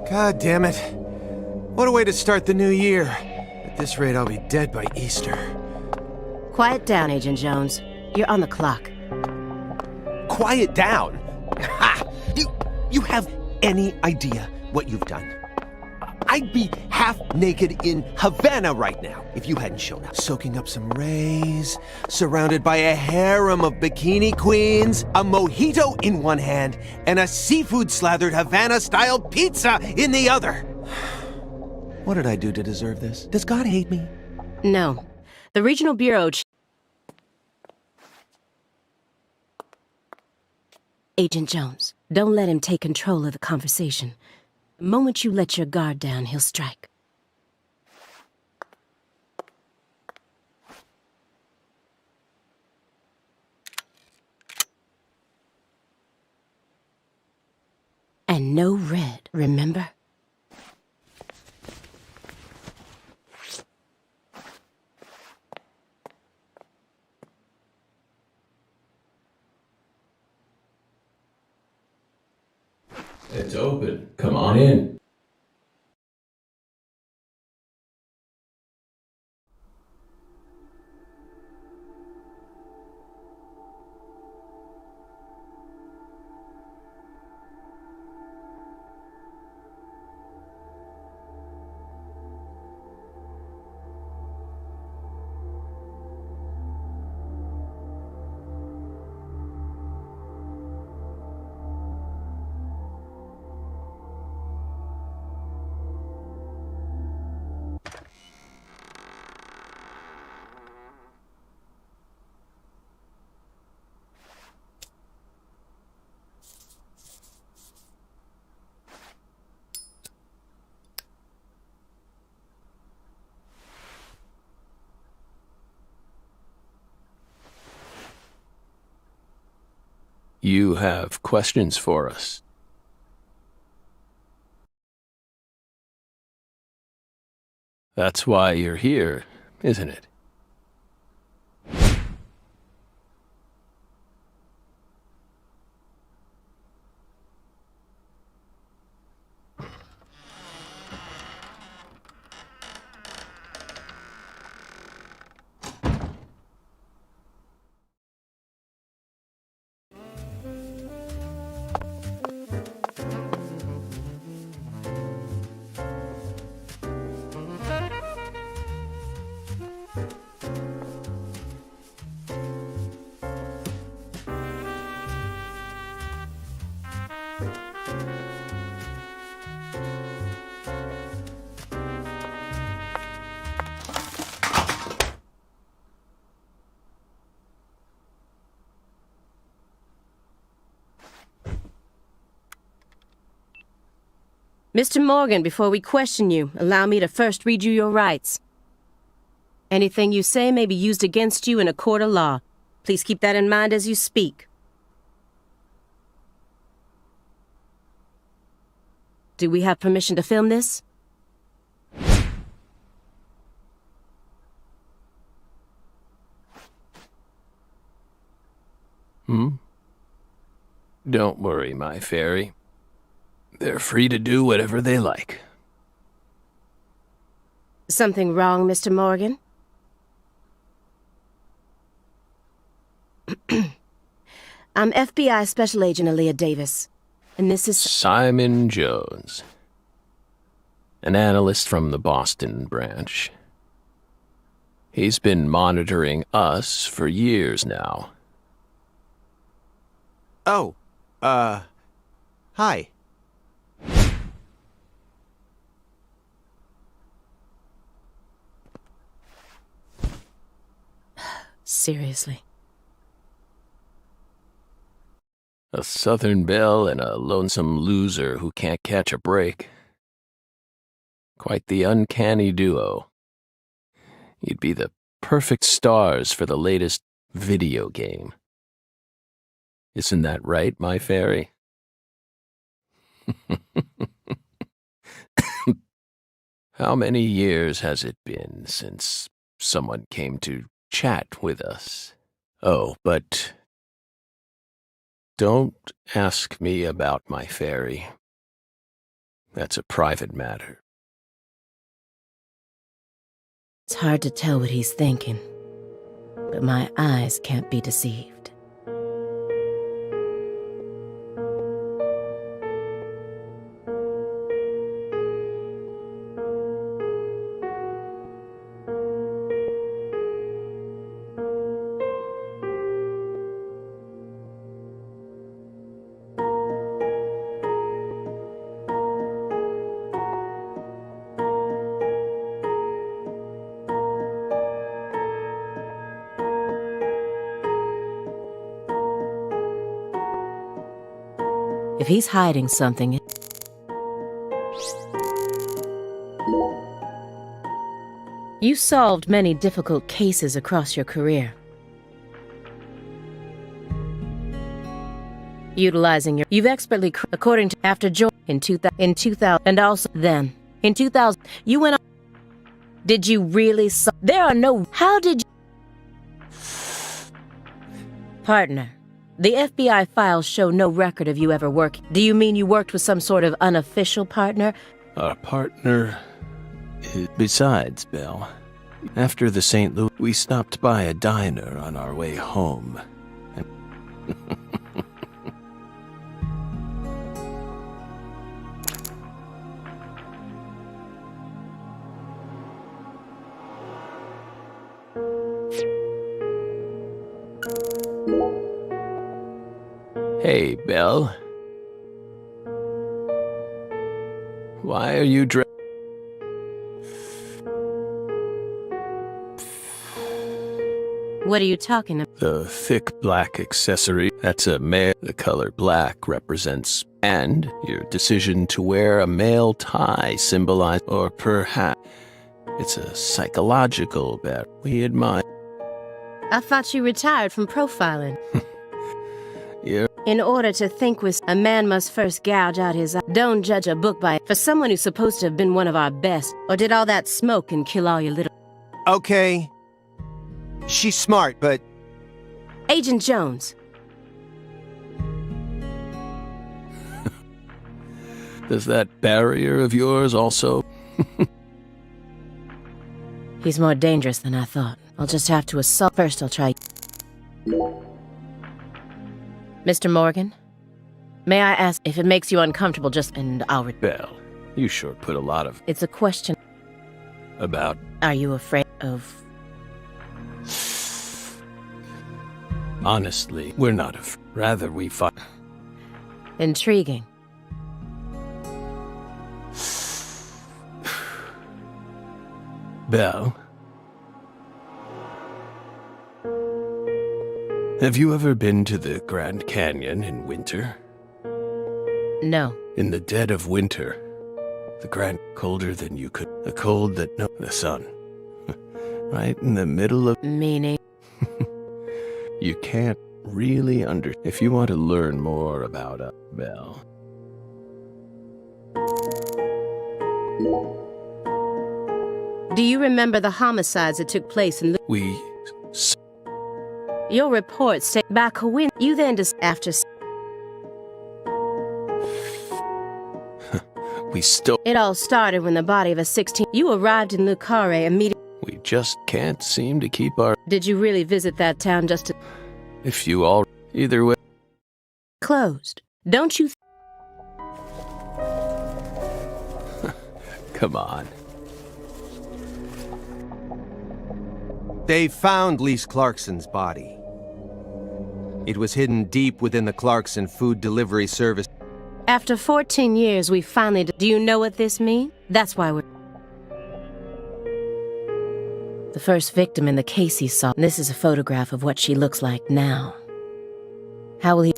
God damn it. What a way to start the new year. At this rate, I'll be dead by Easter. Quiet down, Agent Jones. You're on the clock. Quiet down? Ha! You have any idea what you've done? I'd be half naked in Havana right now if you hadn't shown up. Soaking up some rays, surrounded by a harem of bikini queens, a mojito in one hand, and a seafood-slathered Havana-style pizza in the other. What did I do to deserve this? Does God hate me? No. The Regional Bureau... Agent Jones, don't let him take control of the conversation. The moment you let your guard down, he'll strike. And no red, remember? It's open. Come on in. You have questions for us? That's why you're here, isn't it? Mr. Morgan, before we question you, allow me to first read you your rights. Anything you say may be used against you in a court of law. Please keep that in mind as you speak. Do we have permission to film this? Don't worry, my fairy. They're free to do whatever they like. Something wrong, Mr. Morgan? I'm FBI Special Agent Aaliyah Davis, and this is... Simon Jones. An analyst from the Boston branch. He's been monitoring us for years now. Oh, hi. Seriously. A Southern belle and a lonesome loser who can't catch a break. Quite the uncanny duo. You'd be the perfect stars for the latest video game. Isn't that right, my fairy? How many years has it been since someone came to chat with us? Oh, but don't ask me about my fairy. That's a private matter. It's hard to tell what he's thinking, but my eyes can't be deceived. If he's hiding something... You solved many difficult cases across your career. Utilizing your... You've expertly... According to... After in 2000... And also... Then... In 2000... You went on... Did you really... There are no... How did you... Partner. The FBI files show no record of you ever working. Do you mean you worked with some sort of unofficial partner? Our partner... Besides, Belle, after the St. Louis, we stopped by a diner on our way home. Hey, Belle. Why are you dressed? What are you talking about? The thick black accessory. That's a male. The color black represents... And your decision to wear a male tie symbolizes... Or perhaps it's a psychological bet. We admire... I thought you retired from profiling. Yeah. In order to think with... A man must first gouge out his eye. Don't judge a book by it. For someone who's supposed to have been one of our best. Or did all that smoke and kill all your little... Okay. She's smart, but... Agent Jones. Does that barrier of yours also... He's more dangerous than I thought. I'll just have to assault... First, I'll try... Mr. Morgan? May I ask if it makes you uncomfortable just... And I'll... Belle, you sure put a lot of... It's a question... About... Are you afraid of... Honestly, we're not rather we fight. Intriguing. Belle? Have you ever been to the Grand Canyon in winter? No. In the dead of winter, The grand colder than you could. The cold that no the sun. Right in the middle of Meaning? you can't really if you want to learn more about a Bell. Do you remember the homicides that took place in We your report say back a win? You then after we still it all started when the body of a 16. You arrived in Lucare immediately. we just can't seem to keep our Did you really visit that town just to if you all either way. closed? Don't you? Come on. They found Lise Clarkson's body. It was hidden deep within the Clarkson food delivery service. After 14 years, we finally. Do you know what this means? That's why we're. The first victim in the case he saw. This is a photograph of what she looks like now. How will he?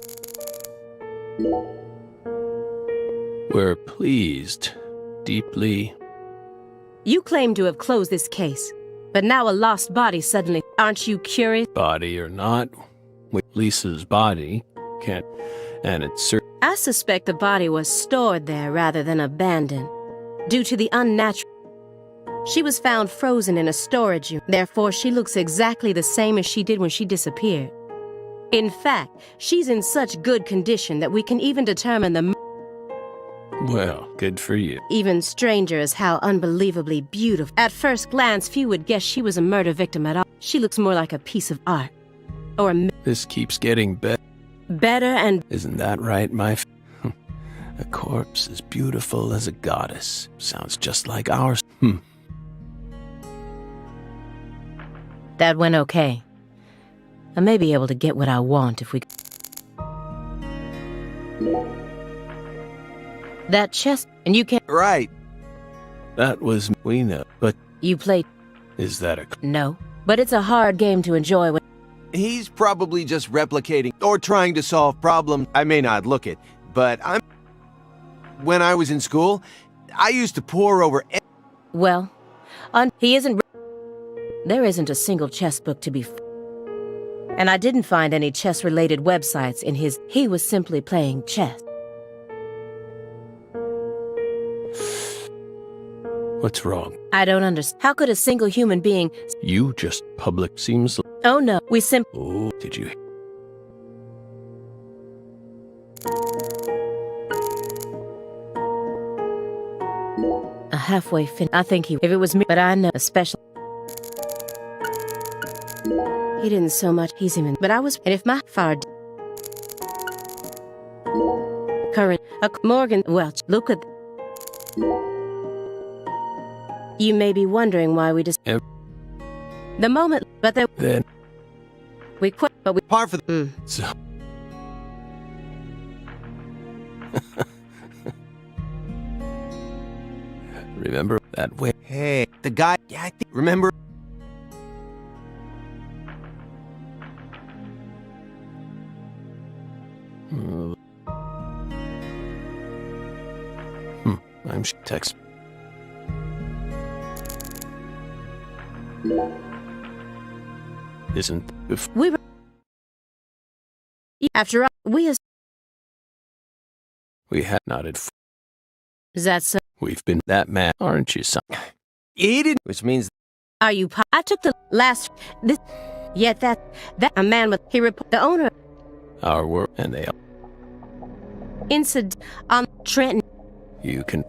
We're pleased. Deeply. You claim to have closed this case, but now a lost body suddenly. Aren't you curious? Body or not, with Lisa's body can't, and it's I suspect the body was stored there rather than abandoned, due to the unnatural. She was found frozen in a storage unit. Therefore, she looks exactly the same as she did when she disappeared. In fact, she's in such good condition that we can even determine the. well, good for you. Even stranger is how unbelievably beautiful. At first glance, few would guess she was a murder victim at all. She looks more like a piece of art. Or This keeps getting better. better and Isn't that right, a corpse as beautiful as a goddess. Sounds just like ours. that went okay. I may be able to get what I want if we. That chest, and you can. Right. That was we know, but You played. is that a No, but it's a hard game to enjoy. He's probably just replicating or trying to solve problems. I may not look it, but when I was in school, I used to pore over. Well, he isn't. There isn't a single chess book to be. And I didn't find any chess-related websites in his. He was simply playing chess. What's wrong? I don't understand. How could a single human being? You just public seems. Oh no, we simply. Oh, did you? A halfway fin. I think he. If it was me, but I know especially. He didn't so much. He's even. But I was. And if my far. Current. Morgan. Well, look at. You may be wondering why we just. The moment, but Then. we quit. But we. Par for the. So. Remember that way? Hey, the guy. Yeah, I think. Remember? I'm text. Isn't if We were. After all, we as. we had not at. Is that so? We've been that mad, aren't you, son? He didn't. Which means. Are you? I took the last. This. Yet that a man with he report the owner. Our work, and they. Incident on Trenton. You can.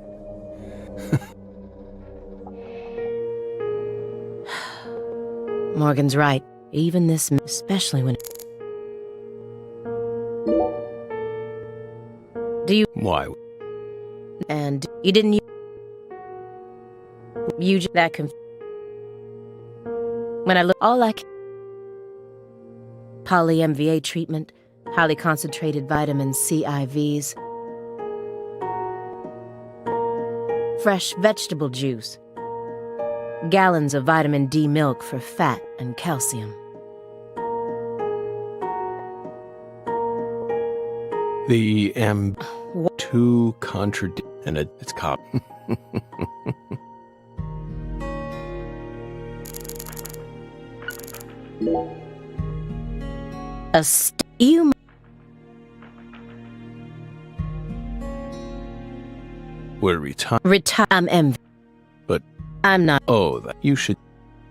Morgan's right. Even this, especially when. Do you? Why? And you didn't. You that when I look all like poly MVA treatment, highly concentrated vitamin C IVs, fresh vegetable juice, gallons of vitamin D milk for fat and calcium. The M2 contradict. and it's cop. You We're retired. I'm envy. But I'm not. oh, that you should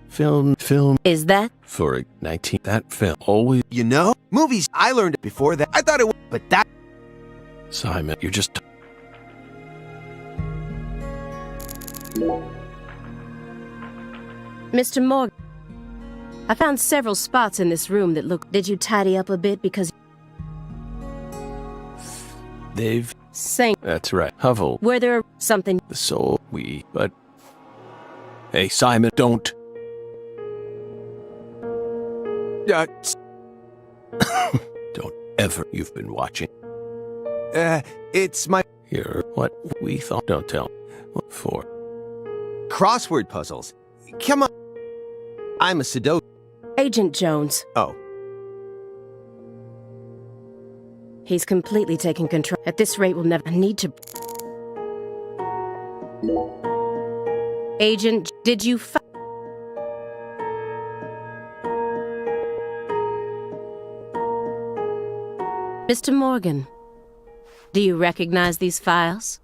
film Is that? for 19. That film always. You know, movies, I learned it before that. I thought it was, but that... Simon, you're just. Mr. Morgan, I found several spots in this room that look. Did you tidy up a bit because They've. saying That's right. Hovel. were there something? The soul. But. Hey, Simon, don't. Don't ever. You've been watching. It's my Here, what we thought. Don't tell. What for? crossword puzzles. Come on. I'm a Sudoku. Agent Jones. Oh, He's completely taken control. At this rate, we'll never need to. Agent, did you Mr. Morgan, do you recognize these files?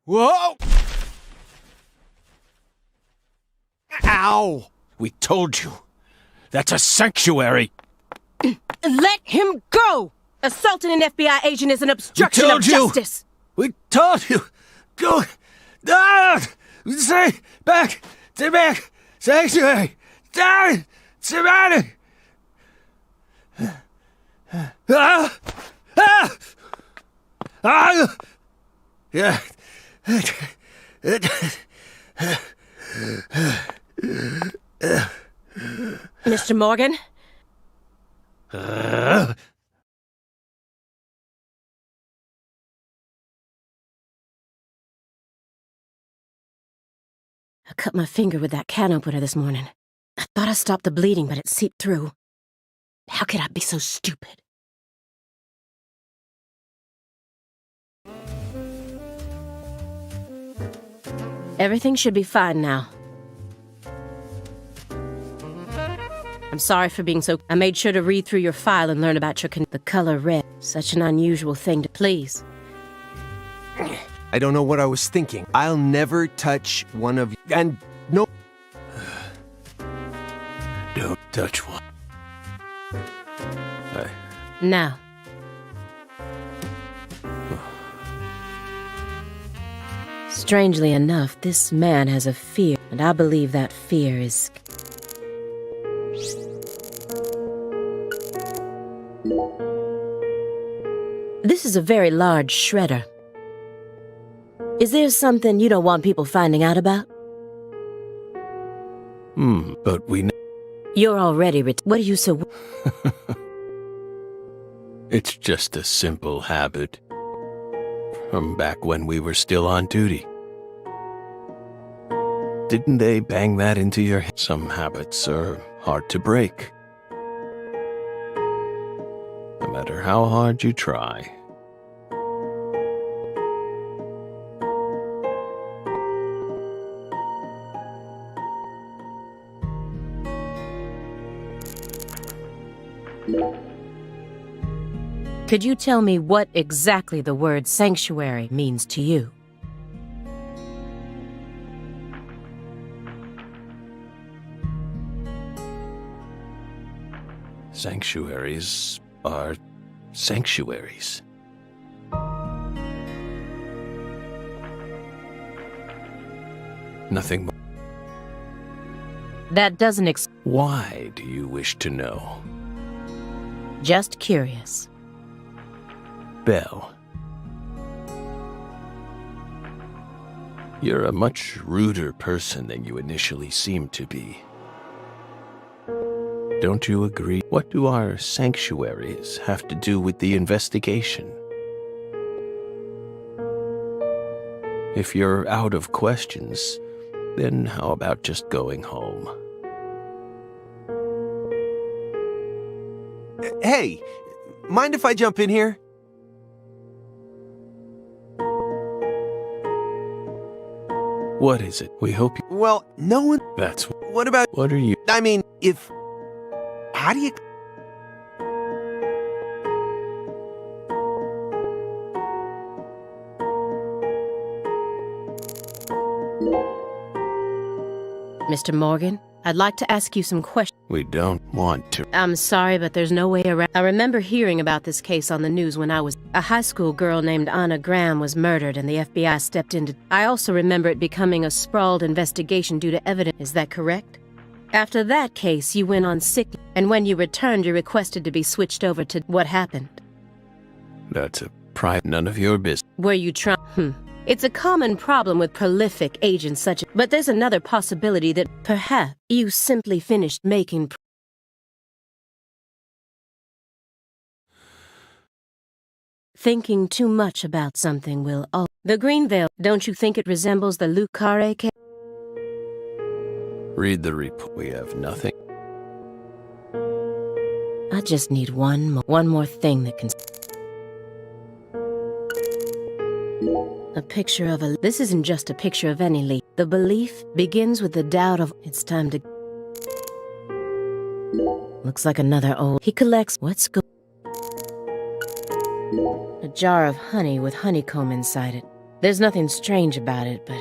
whoa! Ow! We told you. That's a sanctuary. Let him go! Assaulting an FBI agent is an obstruction of told you. justice! We told you. Go. Ah! Say back. Stay back. Sanctuary. Down. Surrounded. Ah! Ah! Ah! Yeah. Mr. Morgan? I cut my finger with that can opener this morning. I thought I stopped the bleeding, but it seeped through. How could I be so stupid? Everything should be fine now. I'm sorry for being so... I made sure to read through your file and learn about your the color red. Such an unusual thing to please. I don't know what I was thinking. I'll never touch one of you. And no... Don't touch one. Now. Strangely enough, this man has a fear, and I believe that fear is... This is a very large shredder. Is there something you don't want people finding out about? But we know. You're already what are you so... It's just a simple habit. From back when we were still on duty. Didn't they bang that into your head? Some habits are hard to break. No matter how hard you try. Could you tell me what exactly the word sanctuary means to you? Sanctuaries are sanctuaries. Nothing more. That doesn't Why do you wish to know? Just curious. Belle. You're a much ruder person than you initially seemed to be. Don't you agree? What do our sanctuaries have to do with the investigation? If you're out of questions, then how about just going home? Hey, mind if I jump in here? What is it? We hope you... Well, no one... That's... What about... What are you... I mean, if... How do you... Mr. Morgan, I'd like to ask you some questions. We don't want to... I'm sorry, but there's no way around. I remember hearing about this case on the news when I was... A high school girl named Anna Graham was murdered and the FBI stepped in to... I also remember it becoming a sprawled investigation due to evidence. Is that correct? After that case, you went on sick, and when you returned, you requested to be switched over to... What happened? That's a private... None of your business. Were you trying... It's a common problem with prolific agents such as... But there's another possibility that perhaps you simply finished making... Thinking too much about something will... Oh, the green veil, don't you think it resembles the Lucare case? Read the report. We have nothing. I just need one more thing that can... A picture of a... This isn't just a picture of any leaf. The belief begins with the doubt of... It's time to... Looks like another old... He collects... What's go... A jar of honey with honeycomb inside it. There's nothing strange about it, but...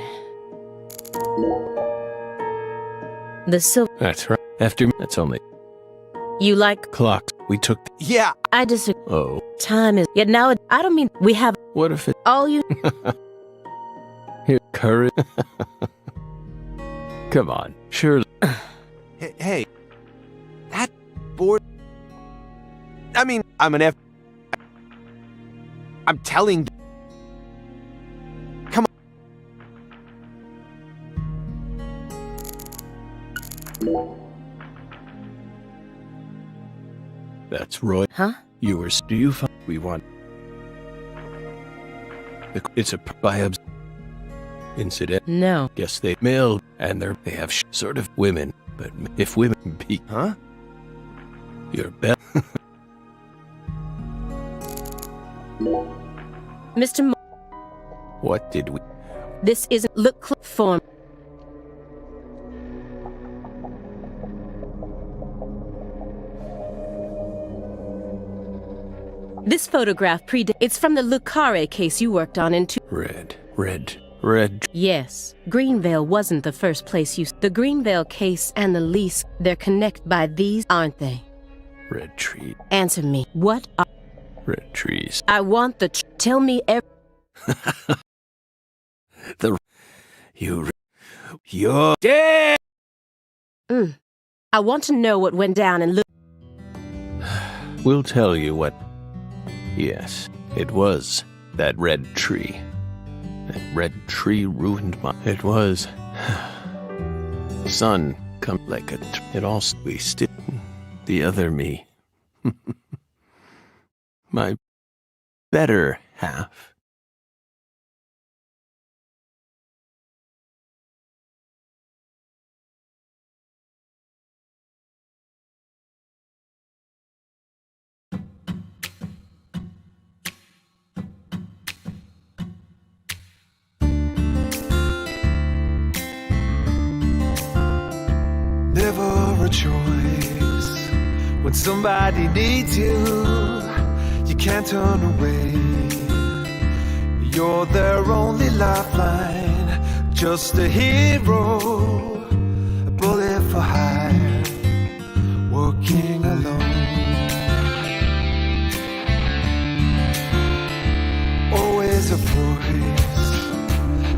The silver... That's right. After... That's only... You like... Clocks. We took... Yeah, I disagree. Oh. Time is... Yet now... I don't mean... We have... What if it... All you... Here, courage. Come on. Sure. hey, that board... I mean, I'm an F... I'm telling... Come on. That's Roy. Huh? You were... Do you find... We want... It's a... By incident. No. Guess they mailed, and they have sort of women, but if women be... Huh? You're bet. Mr. What did we... This isn't... Look form. This photograph It's from the Lucare case you worked on in Red. Yes. Greenvale wasn't the first place you... The Greenvale case and the lease, they're connected by these, aren't they? Red tree. Answer me. What are... Red trees. I want the... Tell me You're dead! I want to know what went down and look... We'll tell you what... Yes, it was that red tree. That red tree ruined my... It was... Sun come like a... It all... We still... The other me. My better half. Never a choice when somebody needs you. You can't turn away. You're their only lifeline, just a hero, a bullet for hire, working alone. Always a voice,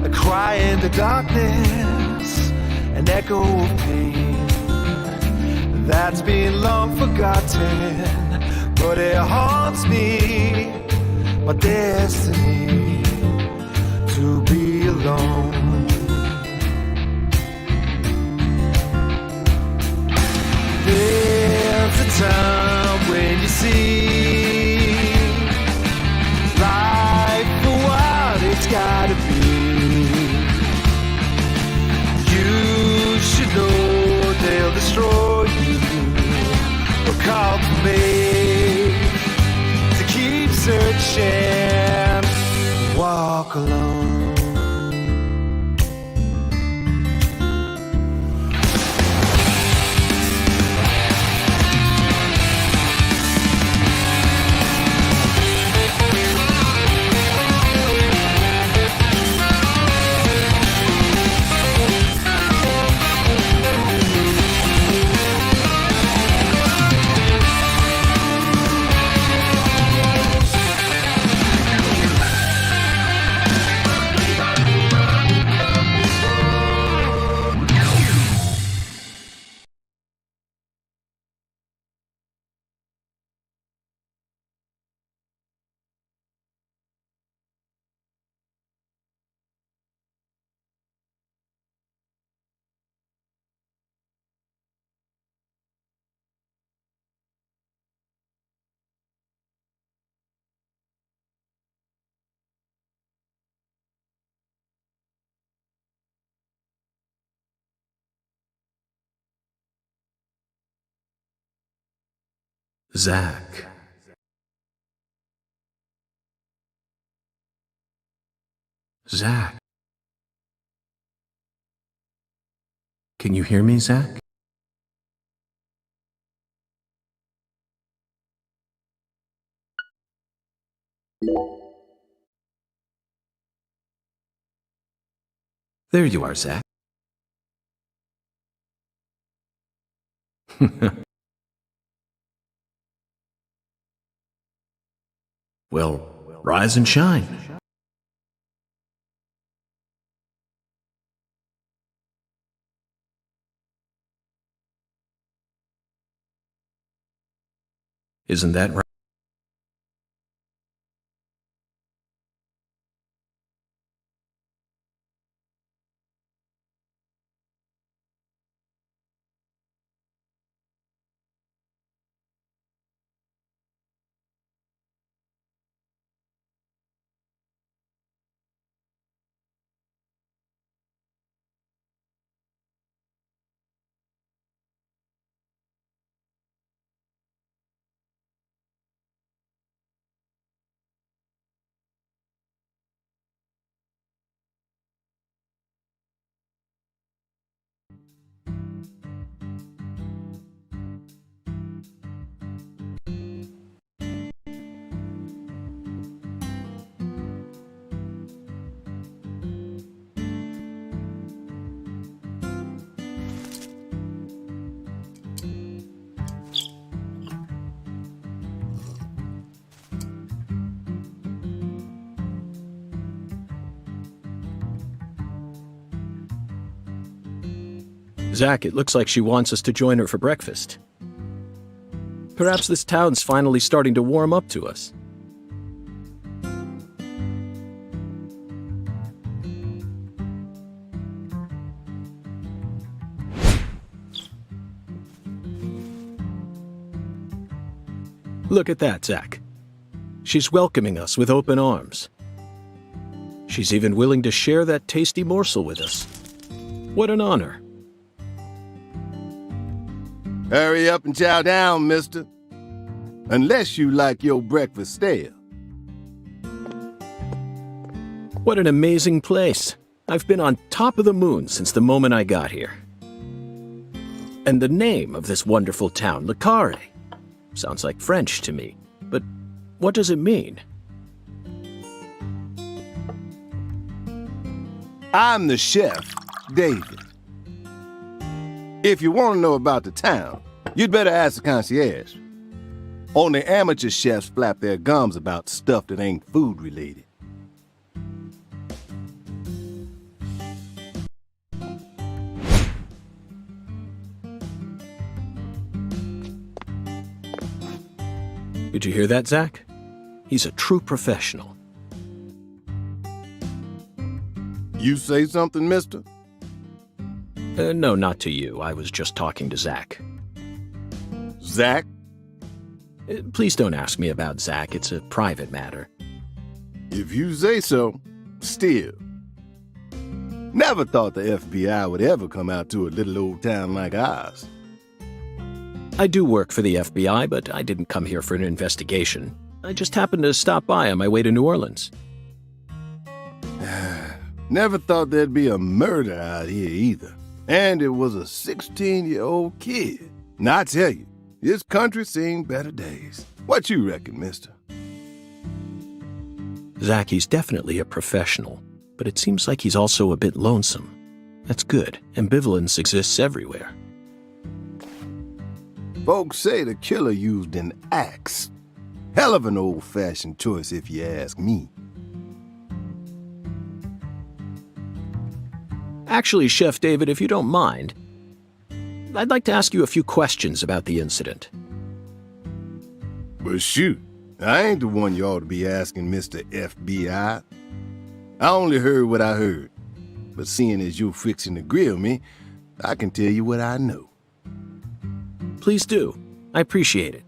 a cry in the darkness, an echo of pain that's been long forgotten, but it haunts me, my destiny to be alone. There's a time when you see life for what it's gotta be. You should know they'll destroy you, but call to me. reflection. Walk alone. Zach. Zach. Can you hear me, Zach? There you are, Zach. Well, rise and shine. Isn't that right? Zach, it looks like she wants us to join her for breakfast. Perhaps this town's finally starting to warm up to us. Look at that, Zach. She's welcoming us with open arms. She's even willing to share that tasty morsel with us. What an honor. Hurry up and chow down, mister. Unless you like your breakfast stale. What an amazing place. I've been on top of the moon since the moment I got here. And the name of this wonderful town, Le Carré, sounds like French to me. But what does it mean? I'm the chef, David. If you want to know about the town, you'd better ask the concierge. Only amateur chefs flap their gums about stuff that ain't food-related. Did you hear that, Zach? He's a true professional. You say something, mister? No, not to you. I was just talking to Zach. Zach? Please don't ask me about Zach. It's a private matter. If you say so, still. Never thought the FBI would ever come out to a little old town like ours. I do work for the FBI, but I didn't come here for an investigation. I just happened to stop by on my way to New Orleans. Never thought there'd be a murder out here either. And it was a 16-year-old kid. Now, I tell you, this country's seen better days. What you reckon, mister? Zach, he's definitely a professional, but it seems like he's also a bit lonesome. That's good. Ambivalence exists everywhere. Folks say the killer used an axe. Hell of an old-fashioned choice if you ask me. Actually, Chef David, if you don't mind, I'd like to ask you a few questions about the incident. Well, shoot. I ain't the one you ought to be asking, Mr. FBI. I only heard what I heard. But seeing as you're fixing to grill me, I can tell you what I know. Please do. I appreciate it.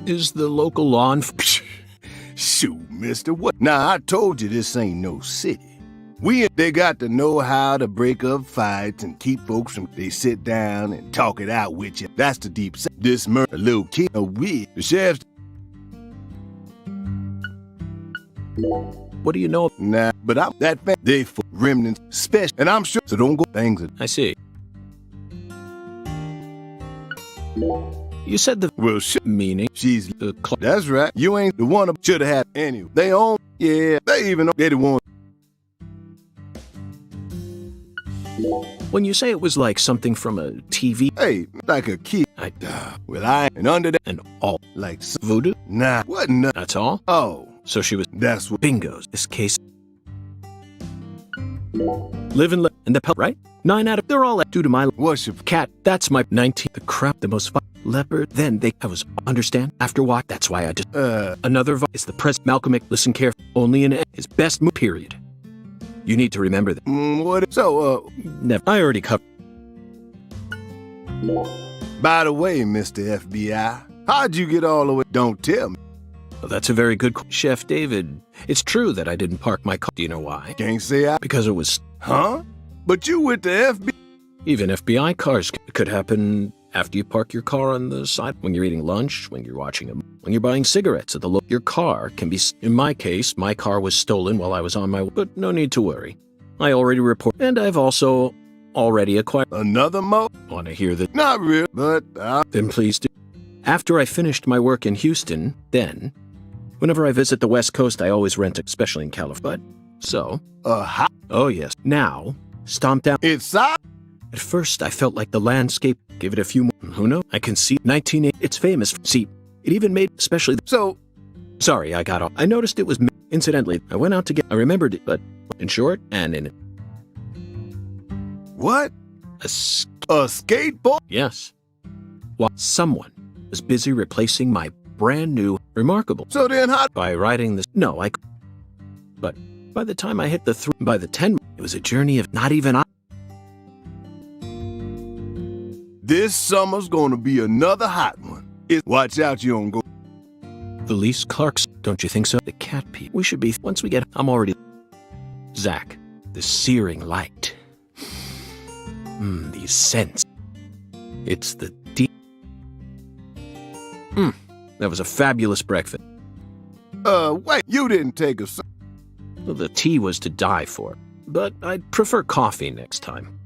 Is the local law Shoot, mister, what? Now, I told you this ain't no city. They got to know how to break up fights and keep folks from, they sit down and talk it out with you. That's the deep side. This murder, little kid, the sheriff's. What do you know? Nah, but I'm that fan. They for remnants special, and I'm sure, so don't go things. I see. You said the meaning. She's the that's right. You ain't the one that should have had anyway. They own, yeah, they even know they the one. When you say it was like something from a TV, Hey, like a kid. Well, I and under that and all like voodoo? Nah, what? No. That's all? Oh, So she was that's what. bingos. This case. Live and in the pel, right? 9 out of they're all due to my Worship. cat. That's my 19. The crap, the most leopard. Then I was understand after what. That's why I just another is the press. Malcolm X. Listen carefully. Only in his best move. Period. You need to remember that. What? So, Never. I already covered. by the way, Mr. FBI, how'd you get all the way? Don't tell me. Well, that's a very good Chef David. It's true that I didn't park my car. Do you know why? Can't say I. Because it was. Huh? But you with the FBI. Even FBI cars could happen after you park your car on the side, when you're eating lunch, when you're watching when you're buying cigarettes at the your car can be. In my case, my car was stolen while I was on my. But no need to worry. I already report, and I've also already acquired. Another mo? Want to hear that? Not real, but Then please do. After I finished my work in Houston, then, whenever I visit the West Coast, I always rent, especially in California. So, oh yes. Now, stomp down. It's out. At first, I felt like the landscape. Give it a few more. Who knows? I can see 1980. It's famous. See, it even made, especially. So, Sorry, I got off. I noticed it was. Incidentally, I went out to get. I remembered it, but in short, and in what? a skateboard? yes, while someone was busy replacing my brand new, remarkable. So then how? By riding this. No, I. But by the time I hit the by the 10, it was a journey of not even I. This summer's gonna be another hot one. Watch out, you don't go. Felice Clark's, don't you think so? The cat pee. We should be, once we get, I'm already. Zach, the searing light. These scents. It's the deep. That was a fabulous breakfast. Wait, you didn't take a. Well, the tea was to die for, but I'd prefer coffee next time.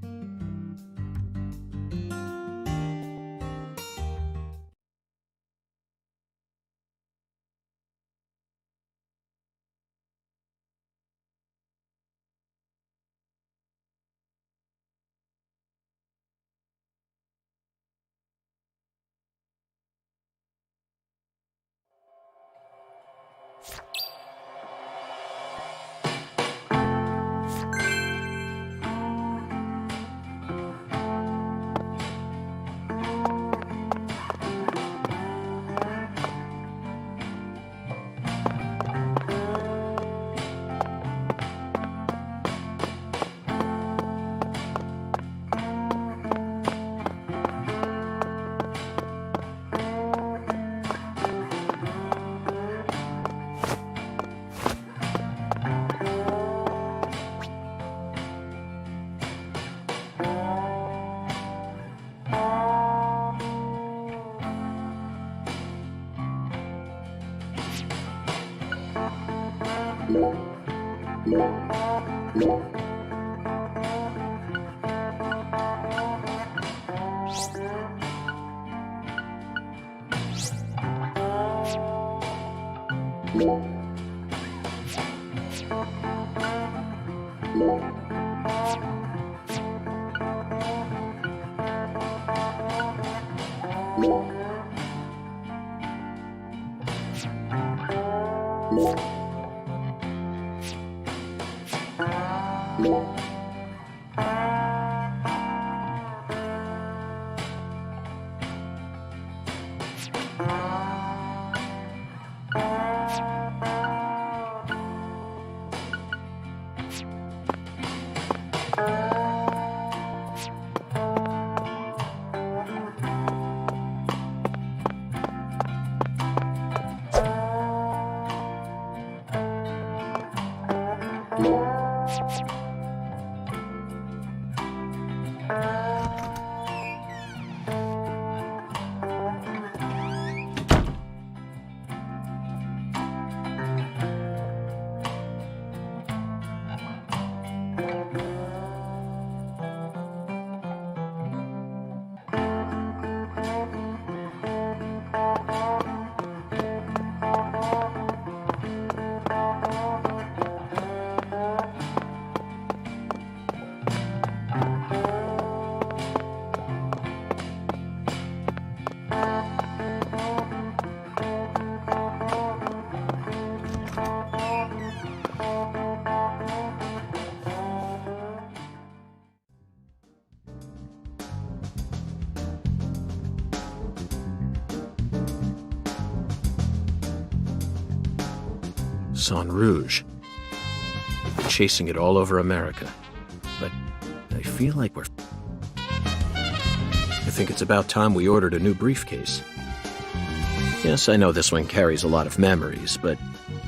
Sang Rouge. Chasing it all over America. But I feel like we're... I think it's about time we ordered a new briefcase. Yes, I know this one carries a lot of memories, but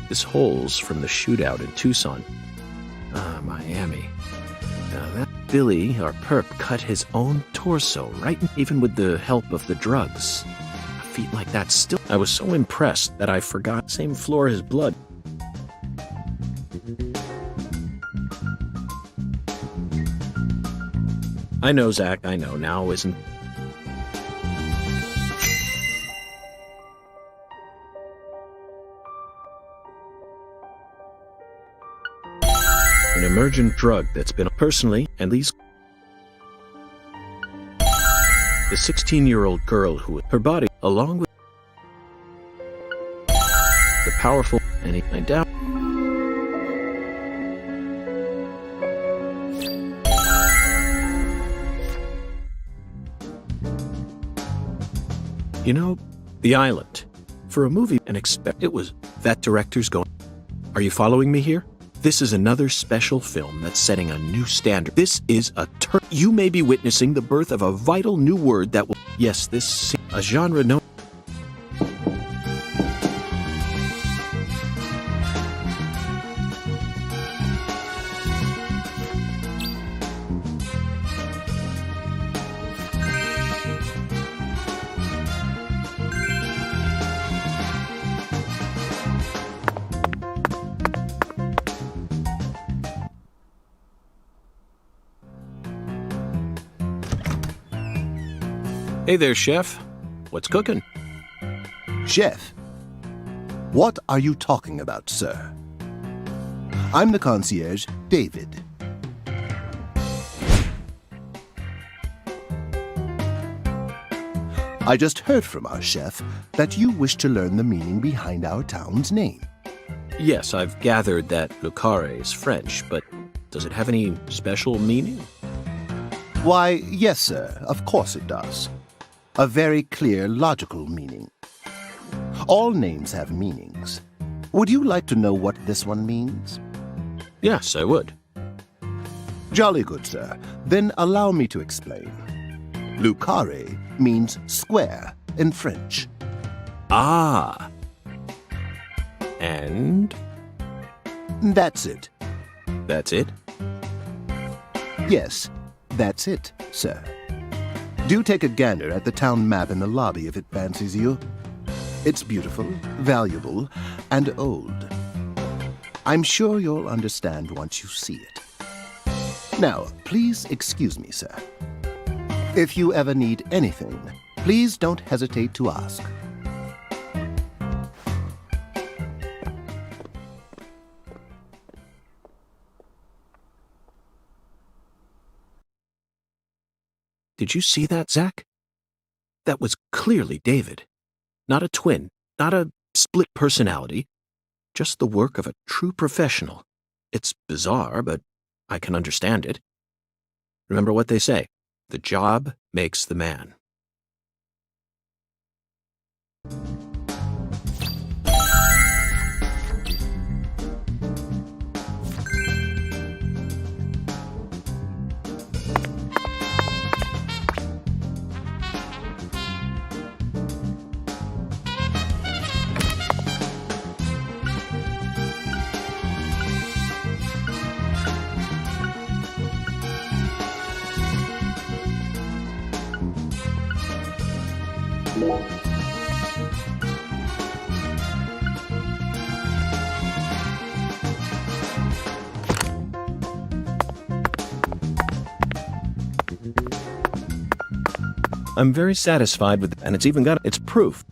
this hole's from the shootout in Tucson. Miami. Now that Billy, our perp, cut his own torso, right? Even with the help of the drugs. A feat like that still... I was so impressed that I forgot. Same floor as blood. I know, Zach, I know. Now isn't... an emergent drug that's been personally, and these... the 16-year-old girl who... her body, along with... the powerful... and I doubt... You know, The Island. For a movie, and expect it was that director's going... Are you following me here? This is another special film that's setting a new standard. This is a you may be witnessing the birth of a vital new word that will... Yes, this... a genre no... Hey there, Chef. What's cooking? Chef, what are you talking about, sir? I'm the concierge, David. I just heard from our chef that you wish to learn the meaning behind our town's name. Yes, I've gathered that Le Carré is French, but does it have any special meaning? Why, yes, sir, of course it does. A very clear, logical meaning. All names have meanings. Would you like to know what this one means? Yes, I would. Jolly good, sir. Then allow me to explain. Le Carré means square in French. Ah. And? That's it. That's it? Yes, that's it, sir. Do take a gander at the town map in the lobby if it fancies you. It's beautiful, valuable, and old. I'm sure you'll understand once you see it. Now, please excuse me, sir. If you ever need anything, please don't hesitate to ask. Did you see that, Zach? That was clearly David. Not a twin, not a split personality, just the work of a true professional. It's bizarre, but I can understand it. Remember what they say, the job makes the man. I'm very satisfied with it, and it's even got its proof.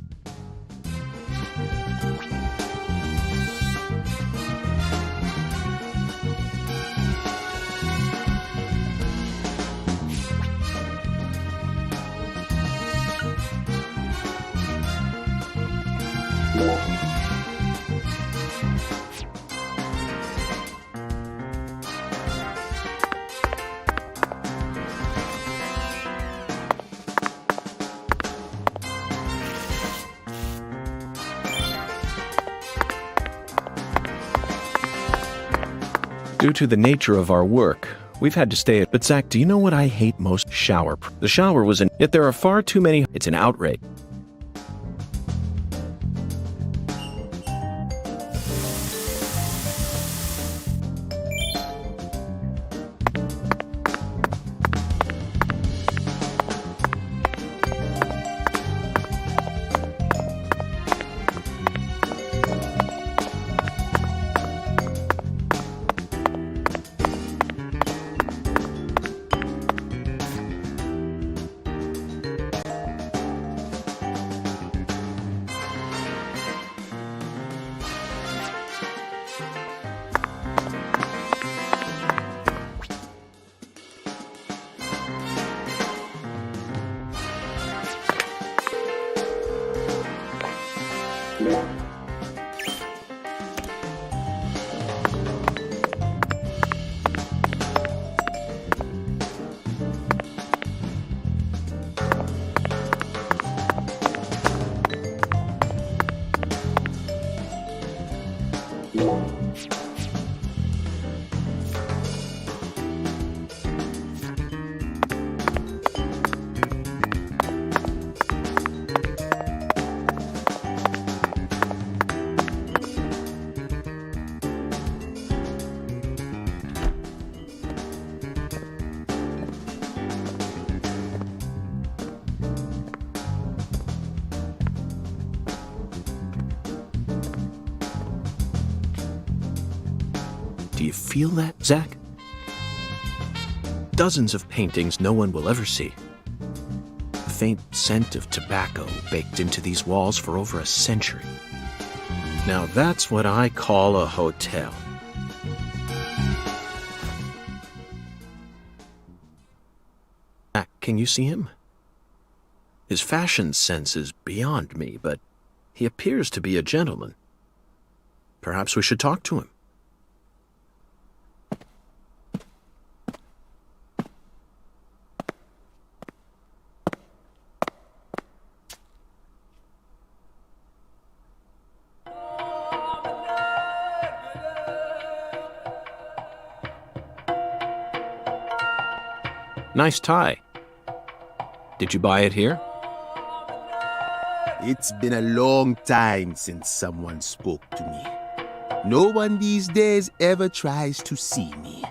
Due to the nature of our work, we've had to stay at. But Zach, do you know what I hate most? Shower. The shower was in. Yet there are far too many. It's an outrage. Do you feel that, Zach? Dozens of paintings no one will ever see. The faint scent of tobacco baked into these walls for over a century. Now that's what I call a hotel. Zach, can you see him? His fashion sense is beyond me, but he appears to be a gentleman. Perhaps we should talk to him. Nice tie. Did you buy it here? It's been a long time since someone spoke to me. No one these days ever tries to see me.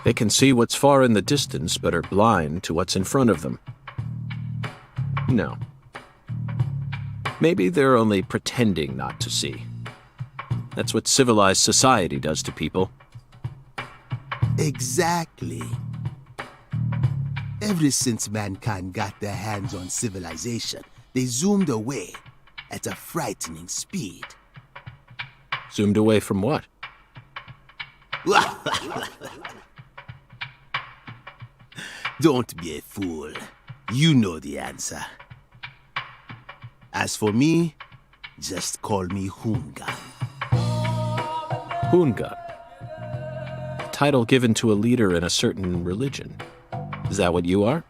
They can see what's far in the distance, but are blind to what's in front of them. No. Maybe they're only pretending not to see. That's what civilized society does to people. Exactly. Ever since mankind got their hands on civilization, they zoomed away at a frightening speed. Zoomed away from what? Don't be a fool. You know the answer. As for me, just call me Hungan. Hungan. A title given to a leader in a certain religion. Is that what you are?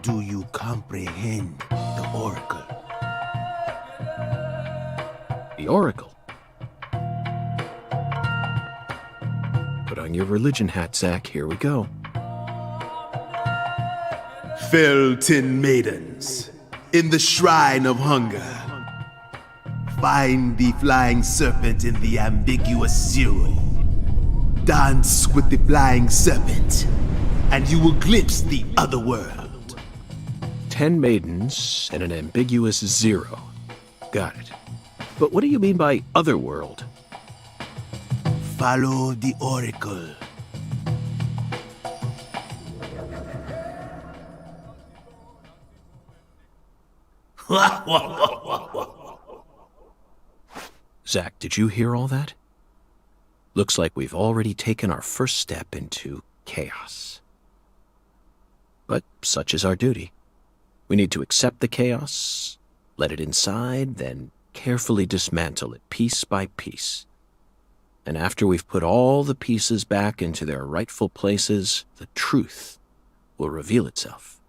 Do you comprehend the Oracle? The Oracle? Put on your religion hat, Zach. Here we go. Fell 10 maidens in the shrine of hunger. Find the flying serpent in the ambiguous zero. Dance with the flying serpent, and you will glimpse the other world. 10 maidens and an ambiguous zero. Got it. But what do you mean by otherworld? Follow the Oracle. Zach, did you hear all that? Looks like we've already taken our first step into chaos. But such is our duty. We need to accept the chaos, let it inside, then carefully dismantle it piece by piece. And after we've put all the pieces back into their rightful places, the truth will reveal itself.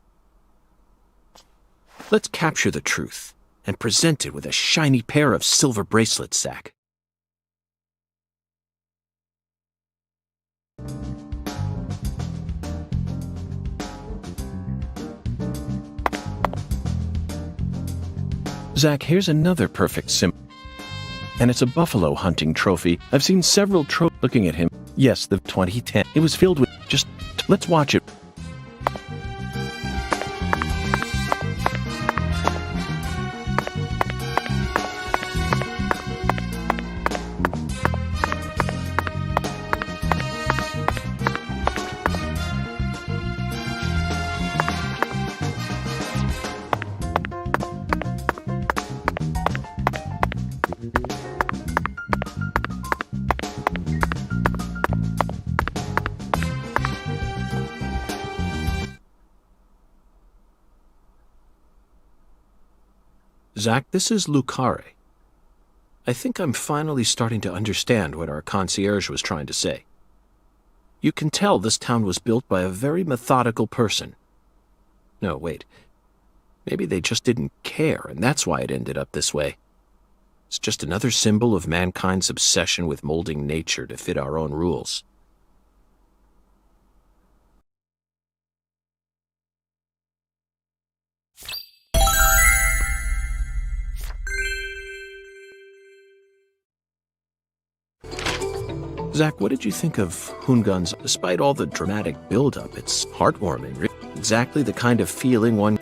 Let's capture the truth and present it with a shiny pair of silver bracelets, Zach. Zach, here's another perfect symbol. And it's a buffalo hunting trophy. I've seen several looking at him. Yes, the 2010. It was filled with just... Let's watch it. Zach, this is Lucare. I think I'm finally starting to understand what our concierge was trying to say. You can tell this town was built by a very methodical person. No, wait. Maybe they just didn't care, and that's why it ended up this way. It's just another symbol of mankind's obsession with molding nature to fit our own rules. Zach, what did you think of Hungan's? Despite all the dramatic build-up, it's heartwarming. Exactly the kind of feeling one...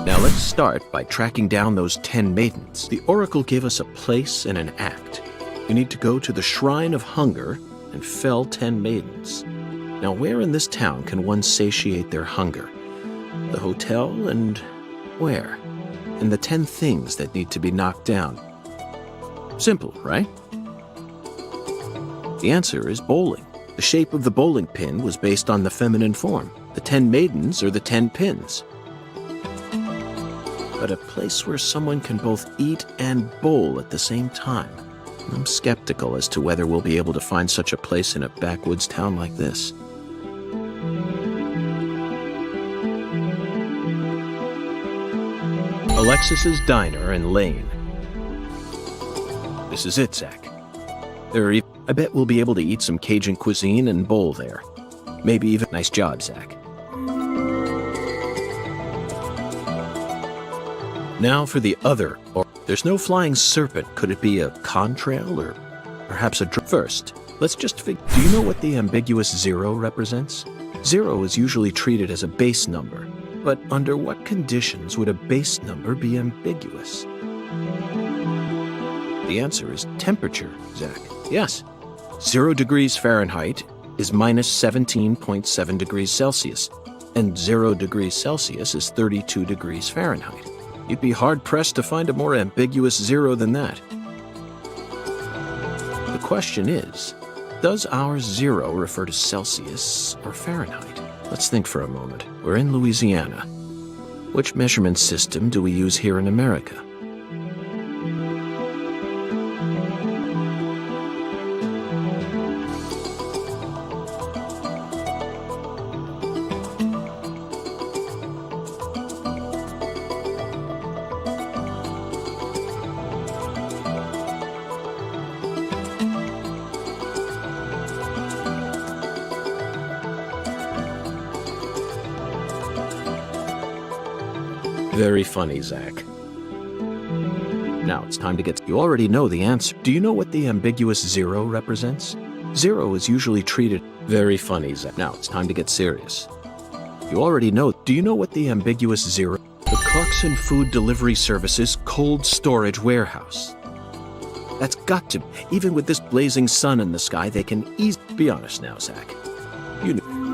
Now let's start by tracking down those 10 maidens. The Oracle gave us a place and an act. You need to go to the Shrine of Hunger and fell 10 maidens. Now where in this town can one satiate their hunger? The hotel and where? And the 10 things that need to be knocked down. Simple, right? The answer is bowling. The shape of the bowling pin was based on the feminine form. The 10 maidens are the 10 pins. But a place where someone can both eat and bowl at the same time. I'm skeptical as to whether we'll be able to find such a place in a backwoods town like this. Alexis's Diner and Lane. This is it, Zach. I bet we'll be able to eat some Cajun cuisine and bowl there. Maybe even... Nice job, Zach. Now for the other... There's no flying serpent. Could it be a contrail or perhaps a... First, Let's just figure. Do you know what the ambiguous 0 represents? 0 is usually treated as a base number, but under what conditions would a base number be ambiguous? The answer is temperature, Zach. Yes. 0 degrees Fahrenheit is minus 17.7 degrees Celsius, and 0 degrees Celsius is 32 degrees Fahrenheit. You'd be hard-pressed to find a more ambiguous 0 than that. The question is, does our 0 refer to Celsius or Fahrenheit? Let's think for a moment. We're in Louisiana. Which measurement system do we use here in America? Very funny, Zach. Now it's time to get... You already know the answer. Do you know what the ambiguous 0 represents? 0 is usually treated... Very funny, Zach. Now it's time to get serious. You already know... Do you know what the ambiguous 0... The Clarkson Food Delivery Services cold storage warehouse. That's got to... Even with this blazing sun in the sky, they can easily... Be honest now, Zach. You know...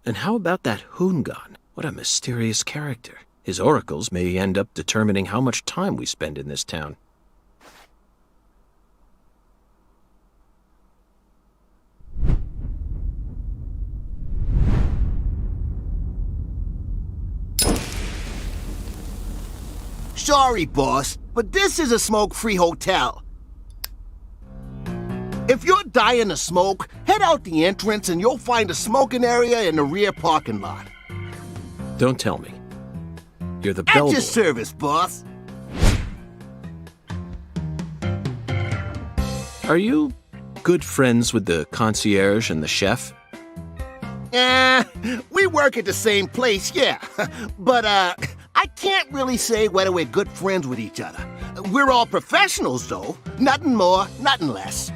And how about that Hoongan? What a mysterious character. His oracles may end up determining how much time we spend in this town. Sorry, boss, but this is a smoke-free hotel. If you're dying of smoke, head out the entrance and you'll find a smoking area in the rear parking lot. Don't tell me. You're the At bellboy. your service, boss. Are you good friends with the concierge and the chef? We work at the same place, yeah. But, I can't really say whether we're good friends with each other. We're all professionals, though. Nothing more, nothing less.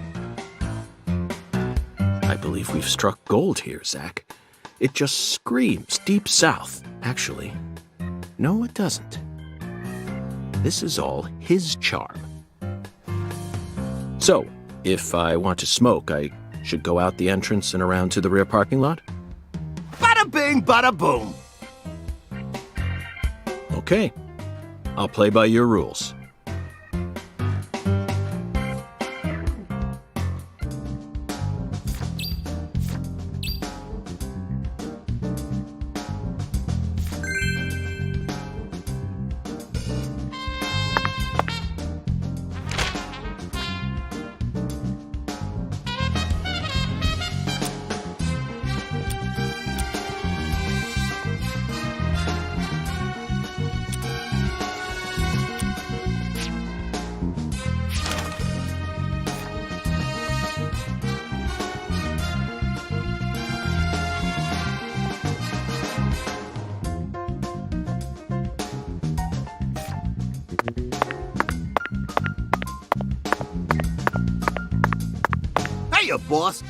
I believe we've struck gold here, Zach. It just screams Deep South. Actually, no, it doesn't. This is all his charm. So, if I want to smoke, I should go out the entrance and around to the rear parking lot? Bada bing, bada boom. Okay. I'll play by your rules. Hiya, boss.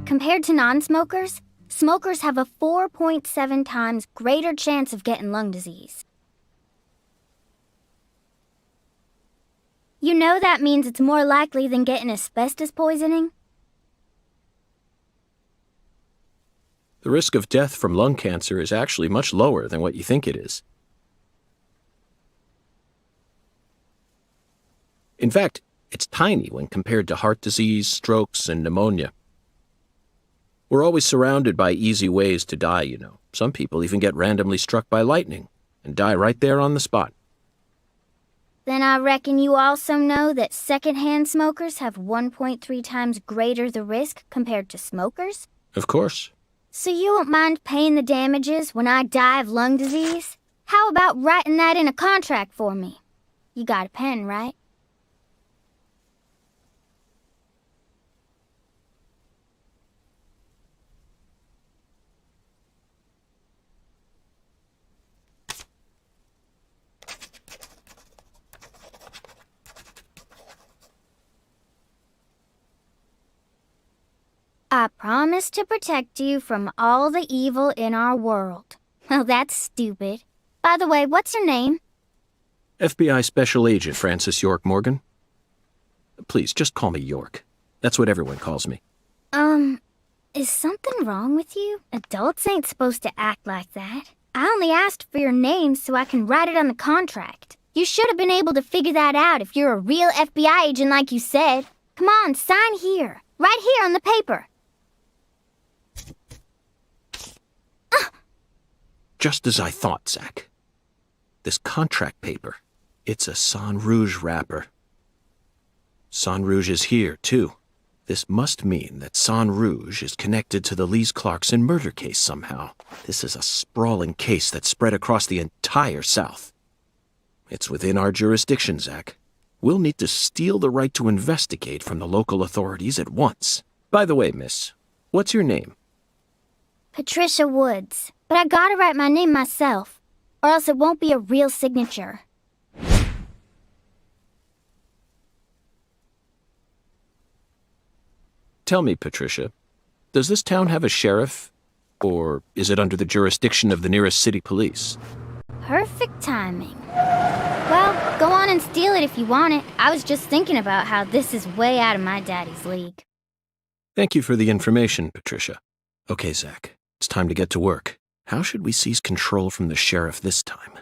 Compared to non-smokers, smokers have a 4.7 times greater chance of getting lung disease. You know that means it's more likely than getting asbestos poisoning? The risk of death from lung cancer is actually much lower than what you think it is. In fact, it's tiny when compared to heart disease, strokes, and pneumonia. We're always surrounded by easy ways to die, you know. Some people even get randomly struck by lightning and die right there on the spot. Then I reckon you also know that secondhand smokers have 1.3 times greater the risk compared to smokers? Of course. So you won't mind paying the damages when I die of lung disease? How about writing that in a contract for me? You got a pen, right? I promise to protect you from all the evil in our world. Well, that's stupid. By the way, what's your name? FBI Special Agent Francis York Morgan. Please, just call me York. That's what everyone calls me. Is something wrong with you? Adults ain't supposed to act like that. I only asked for your name so I can write it on the contract. You should have been able to figure that out if you're a real FBI agent like you said. Come on, sign here. Right here on the paper. Just as I thought, Zach. This contract paper, it's a Sang Rouge wrapper. Sang Rouge is here, too. This must mean that Sang Rouge is connected to the Lise Clarkson murder case somehow. This is a sprawling case that spread across the entire South. It's within our jurisdiction, Zach. We'll need to steal the right to investigate from the local authorities at once. By the way, miss, what's your name? Patricia Woods. But I gotta write my name myself, or else it won't be a real signature. Tell me, Patricia, does this town have a sheriff, or is it under the jurisdiction of the nearest city police? Perfect timing. Well, go on and steal it if you want it. I was just thinking about how this is way out of my daddy's league. Thank you for the information, Patricia. Okay, Zach, it's time to get to work. How should we seize control from the sheriff this time?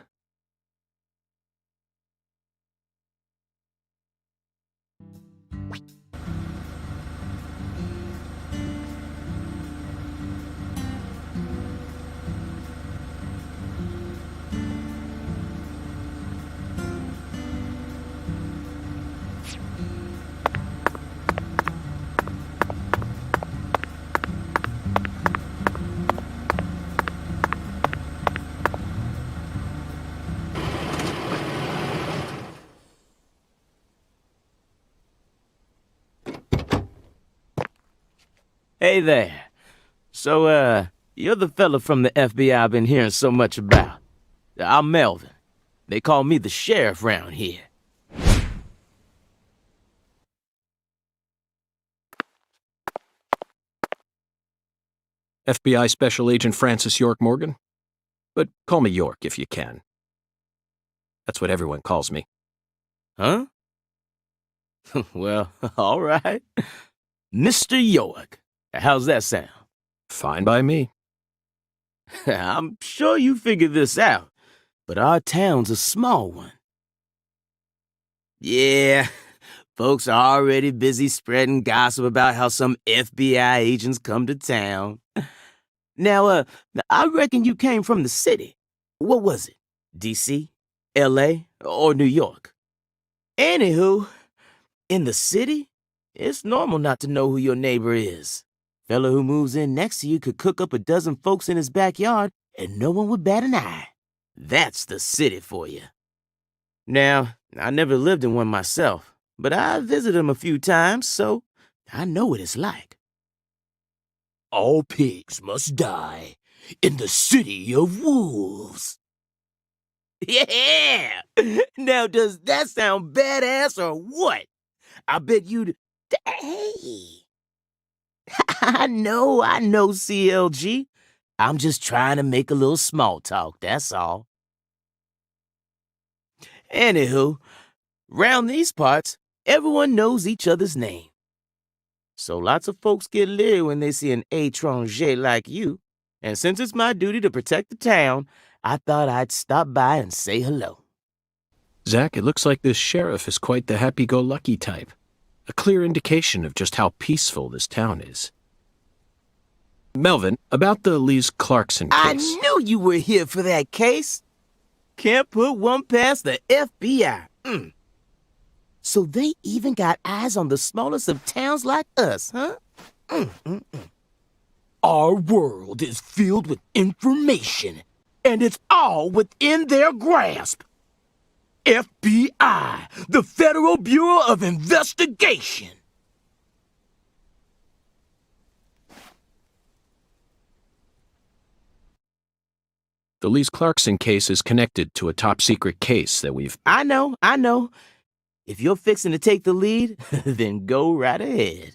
Hey there. So, you're the fella from the FBI I've been hearing so much about. I'm Melvin. They call me the sheriff round here. FBI Special Agent Francis York Morgan? But call me York if you can. That's what everyone calls me. Huh? Well, all right. Mr. York. How's that sound? Fine by me. I'm sure you figured this out, but our town's a small one. Yeah, folks are already busy spreading gossip about how some FBI agents come to town. Now, I reckon you came from the city. What was it? D.C., L.A., or New York? Anywho, in the city, it's normal not to know who your neighbor is. Fella who moves in next to you could cook up a dozen folks in his backyard and no one would bat an eye. That's the city for you. Now, I never lived in one myself, but I visited them a few times, so I know what it's like. All pigs must die in the city of wolves. Yeah! Now, does that sound badass or what? I bet you'd... Hey! I know, CLG. I'm just trying to make a little small talk, that's all. Anywho, round these parts, everyone knows each other's name. So lots of folks get leery when they see an étranger like you. And since it's my duty to protect the town, I thought I'd stop by and say hello. Zach, it looks like this sheriff is quite the happy-go-lucky type. A clear indication of just how peaceful this town is. Melvin, about the Lise Clarkson case. I knew you were here for that case. Can't put one past the FBI. So they even got eyes on the smallest of towns like us, huh? Our world is filled with information, and it's all within their grasp. FBI, the Federal Bureau of Investigation. The Lise Clarkson case is connected to a top-secret case that we've... I know. If you're fixing to take the lead, then go right ahead.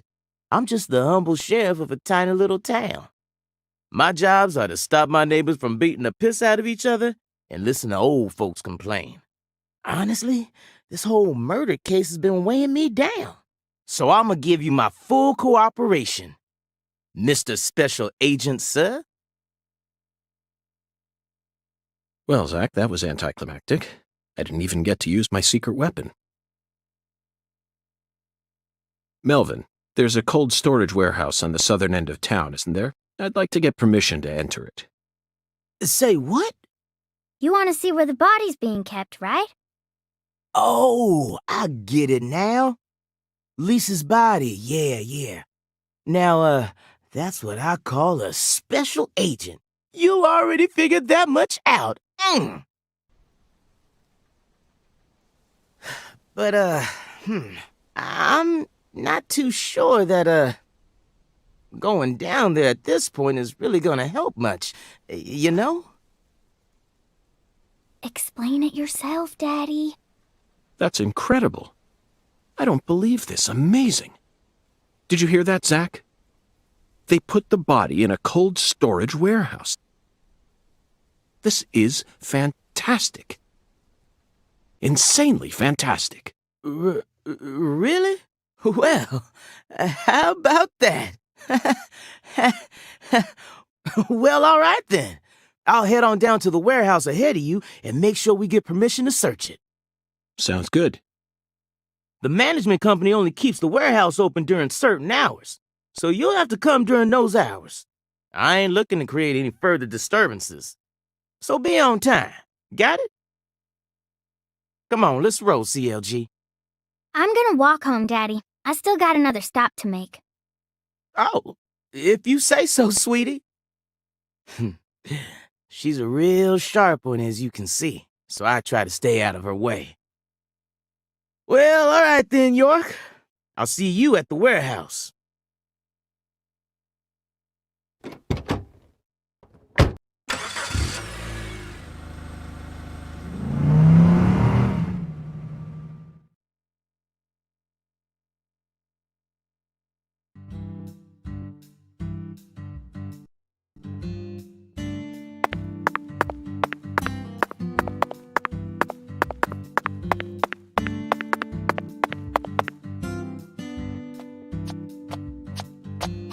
I'm just the humble sheriff of a tiny little town. My jobs are to stop my neighbors from beating the piss out of each other and listen to old folks complain. Honestly, this whole murder case has been weighing me down. So I'm gonna give you my full cooperation. Mr. Special Agent, sir. Well, Zach, that was anticlimactic. I didn't even get to use my secret weapon. Melvin, there's a cold storage warehouse on the southern end of town, isn't there? I'd like to get permission to enter it. Say what? You want to see where the body's being kept, right? Oh, I get it now. Lisa's body, yeah. Now, that's what I call a special agent. You already figured that much out. But, I'm not too sure that, going down there at this point is really gonna help much, you know? Explain it yourself, Daddy. That's incredible. I don't believe this. Amazing. Did you hear that, Zach? They put the body in a cold storage warehouse. This is fantastic. Insanely fantastic. Really? Well, how about that? Well, all right then. I'll head on down to the warehouse ahead of you and make sure we get permission to search it. Sounds good. The management company only keeps the warehouse open during certain hours, so you'll have to come during those hours. I ain't looking to create any further disturbances. So be on time. Got it? Come on, let's roll, CLG. I'm gonna walk home, Daddy. I still got another stop to make. Oh, if you say so, sweetie. She's a real sharp one, as you can see, so I try to stay out of her way. Well, all right then, York. I'll see you at the warehouse.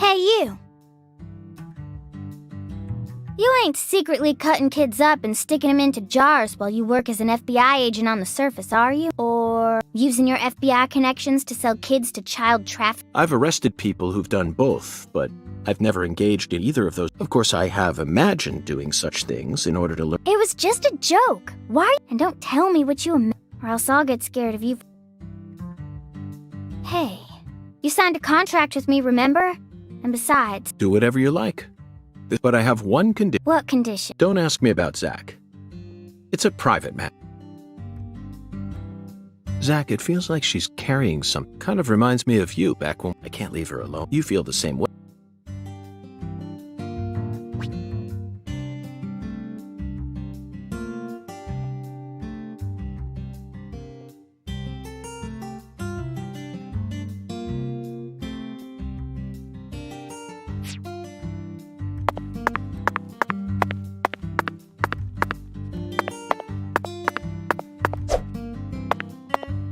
Hey, you! You ain't secretly cutting kids up and sticking them into jars while you work as an FBI agent on the surface, are you? Or using your FBI connections to sell kids to child traffickers? I've arrested people who've done both, but I've never engaged in either of those. Of course, I have imagined doing such things in order to learn. It was just a joke. Why? And don't tell me what you or else I'll get scared of you. Hey, you signed a contract with me, remember? And besides... Do whatever you like. But I have one condition. What condition? Don't ask me about Zach. It's a private matter. Zach, it feels like she's carrying something. Kind of reminds me of you back when I can't leave her alone. You feel the same way.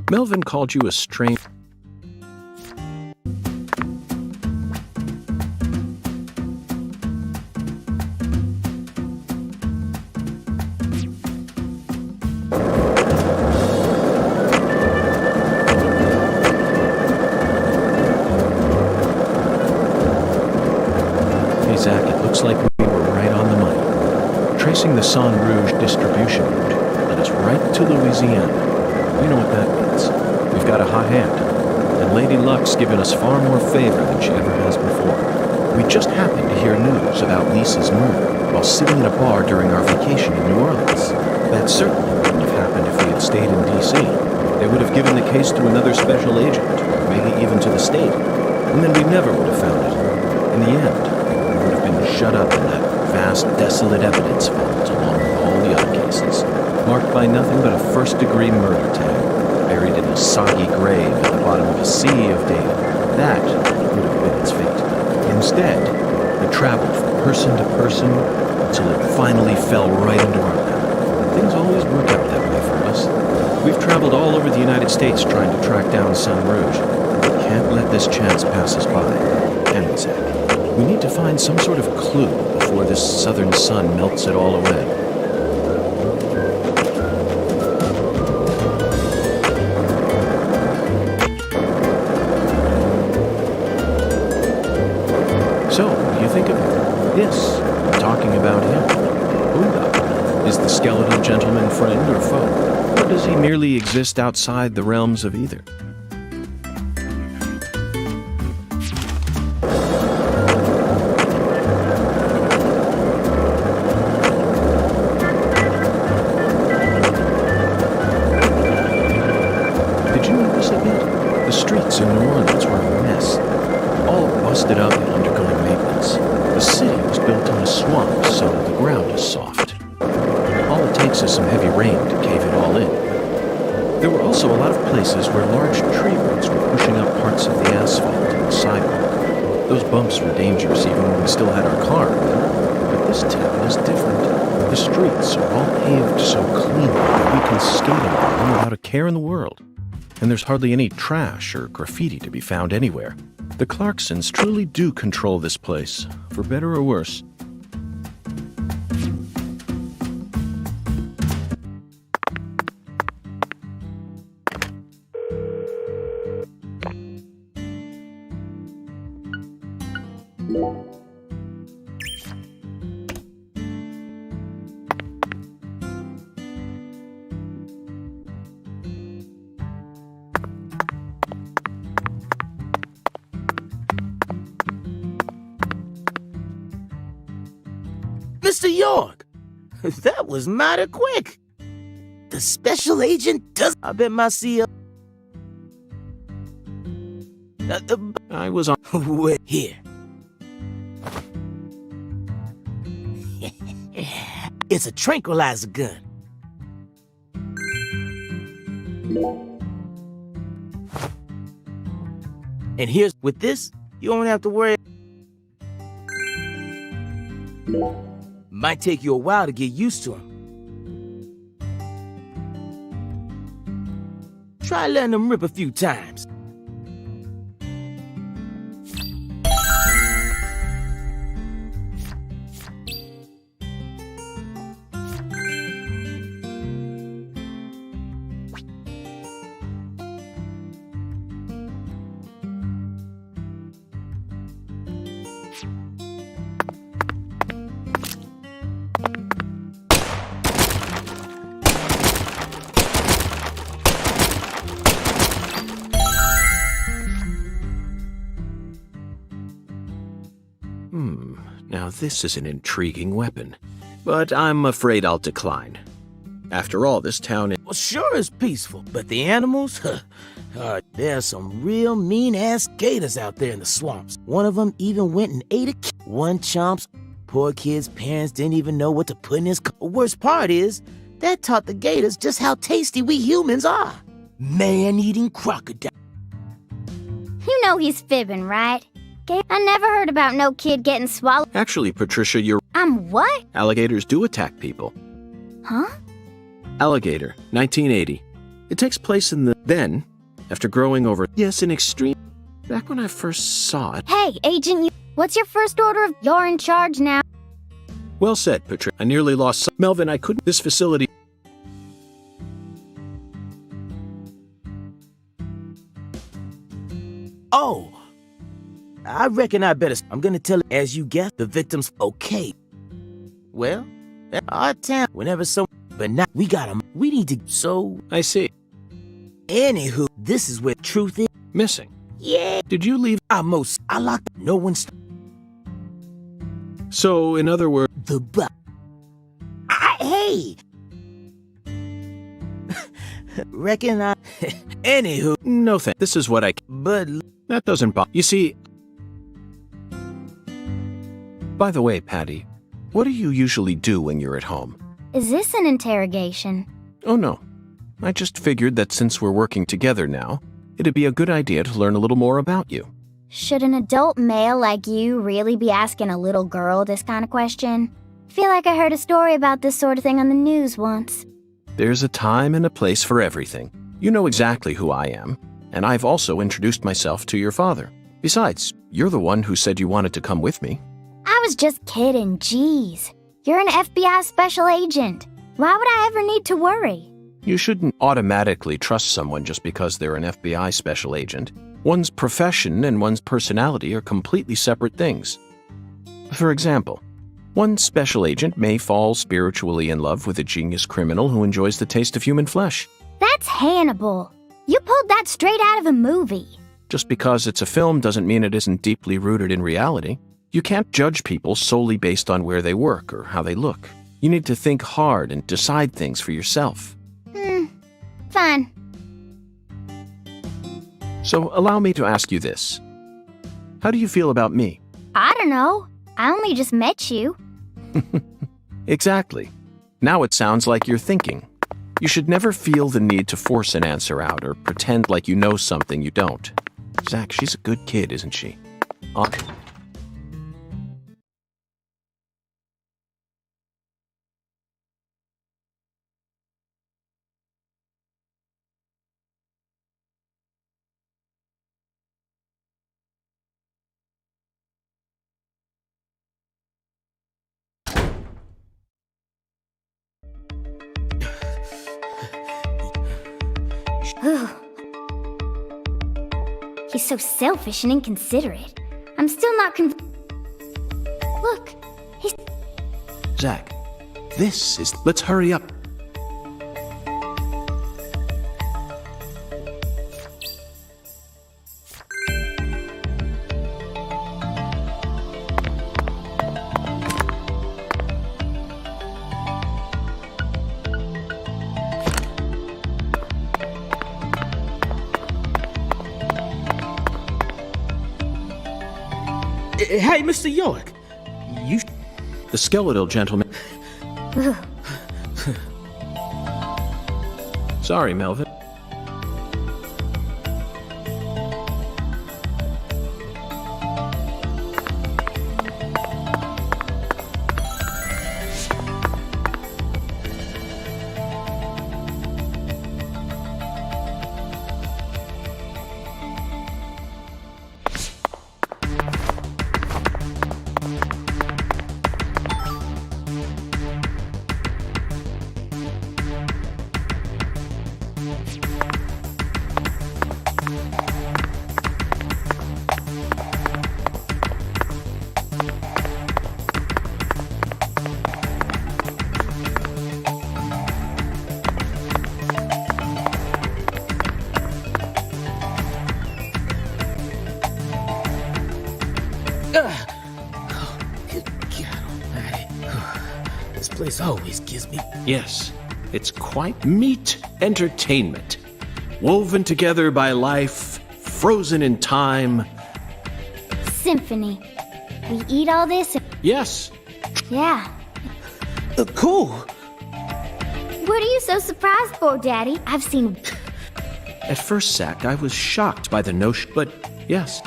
Melvin called you a strange... Hey Zach, it looks like we were right on the money. Tracing the San Rouge distribution route led us right to Louisiana. You know what that means. We've got a hot hand, and Lady Luck's given us far more favor than she ever has before. We just happened to hear news about Lisa's murder while sitting in a bar during our vacation in New Orleans. That certainly wouldn't have happened if we had stayed in D.C. They would have given the case to another special agent, or maybe even to the state, and then we never would have found it. In the end, we would have been shut up in that vast, desolate evidence vault along with all the other cases, marked by nothing but a first-degree murder tag, buried in a soggy grave at the bottom of a sea of data. That would have been its fate. Instead, we traveled from person to person until it finally fell right into our lap. Things always work out that way for us. We've traveled all over the United States trying to track down San Rouge. We can't let this chance pass us by, can we, Zach? We need to find some sort of clue before this southern sun melts it all away. So, what do you think of him? Yes, I'm talking about him. Who, though? Is the skeletal gentleman friend or foe? Or does he merely exist outside the realms of either? Did you notice it yet? The streets in New Orleans were a mess. All busted up and undergoing maintenance. The city was built on a swamp, so the ground is soft. All it takes is some heavy rain to cave it all in. There were also a lot of places where large tree roots were pushing up parts of the asphalt and the sidewalk. Those bumps were dangerous even when we still had our car, remember? But this town is different. The streets are all paved so cleanly that we can skate along them without a care in the world. And there's hardly any trash or graffiti to be found anywhere. The Clarksons truly do control this place, for better or worse. Mr. York, that was mighty quick. The special agent does... I bet my CEO... I was on... Wait, here. It's a tranquilizer gun. And here's... With this, you don't have to worry... Might take you a while to get used to him. Try letting him rip a few times. Now this is an intriguing weapon, but I'm afraid I'll decline. After all, this town is... Well, sure is peaceful, but the animals, there's some real mean-ass gators out there in the swamps. One of them even went and ate a kid. One chomp's poor kid's parents didn't even know what to put in his... The worst part is, that taught the gators just how tasty we humans are. Man-eating crocodile. You know he's fibbing, right? I never heard about no kid getting swallowed. Actually, Patricia, you're... I'm what? Alligators do attack people. Huh? Alligator, 1980. It takes place in the... Then, after growing over... Yes, in extreme... Back when I first saw it... Hey, Agent, what's your first order of... You're in charge now. Well said, Patricia. I nearly lost... Melvin, I couldn't... This facility... Oh! I reckon I better... I'm gonna tell it as you guess, the victim's okay. Well, that's our town. Whenever some... But now, we got him. We need to... So... I see. Anywho, this is where truth is... Missing. Yeah. Did you leave... I locked... No one's... So, in other words... The butt. Hey! Reckon I... Anywho... No thanks. This is what I... But... That doesn't bother... You see... By the way, Patty, what do you usually do when you're at home? Is this an interrogation? Oh, no. I just figured that since we're working together now, it'd be a good idea to learn a little more about you. Should an adult male like you really be asking a little girl this kind of question? I feel like I heard a story about this sort of thing on the news once. There's a time and a place for everything. You know exactly who I am, and I've also introduced myself to your father. Besides, you're the one who said you wanted to come with me. I was just kidding, jeez. You're an FBI special agent. Why would I ever need to worry? You shouldn't automatically trust someone just because they're an FBI special agent. One's profession and one's personality are completely separate things. For example, one special agent may fall spiritually in love with a genius criminal who enjoys the taste of human flesh. That's Hannibal. You pulled that straight out of a movie. Just because it's a film doesn't mean it isn't deeply rooted in reality. You can't judge people solely based on where they work or how they look. You need to think hard and decide things for yourself. Fine. So allow me to ask you this. How do you feel about me? I don't know. I only just met you. Exactly. Now it sounds like you're thinking. You should never feel the need to force an answer out or pretend like you know something you don't. Zach, she's a good kid, isn't she? He's so selfish and inconsiderate. I'm still not Look, he's... Zach, this is... Let's hurry up. Hey, Mr. York. You... The skeletal gentleman... Sorry, Melvin. This place always gives me... Yes, it's quite meat entertainment. Woven together by life, frozen in time. Symphony. We eat all this? Yes. Yeah. Cool. What are you so surprised for, Daddy? I've seen... At first, Zach, I was shocked by the notion, but yes.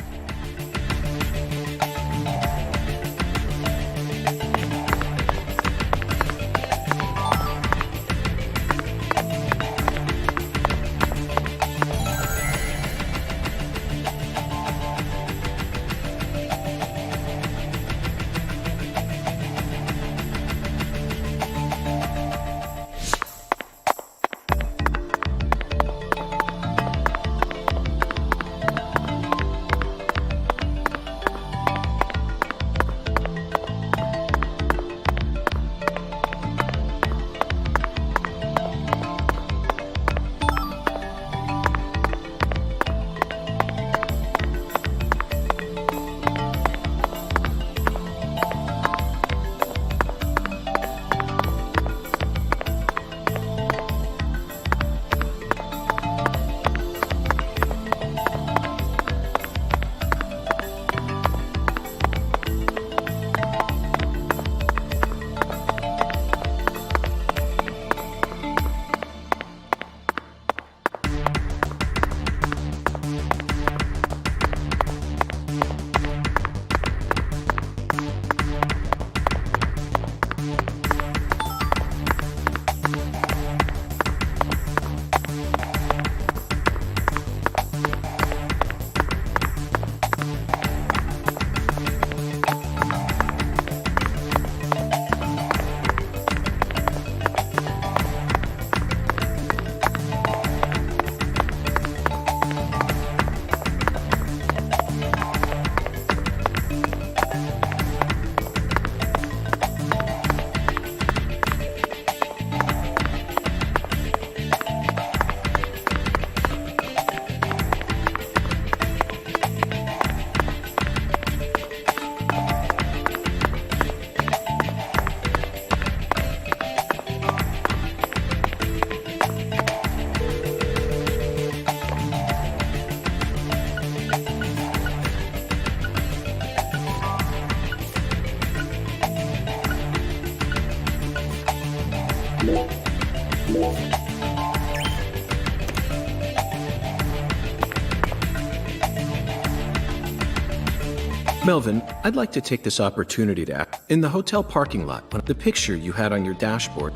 Melvin, I'd like to take this opportunity to ask. In the hotel parking lot, the picture you had on your dashboard,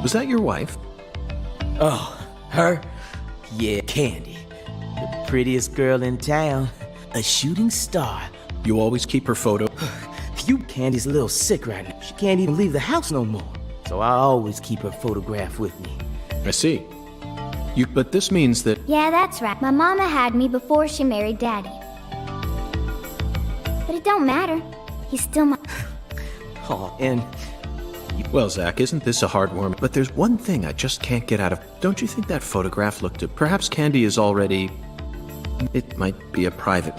was that your wife? Oh, her? Yeah, Candy. The prettiest girl in town. A shooting star. You always keep her photo? Candy's a little sick right now. She can't even leave the house no more. So I always keep her photograph with me. I see. But this means that... Yeah, that's right. My mama had me before she married Daddy. But it don't matter. He's still my... Oh, and... Well, Zach, isn't this a heartwarming? But there's one thing I just can't get out of. Don't you think that photograph looked at... Perhaps Candy is already... It might be a private...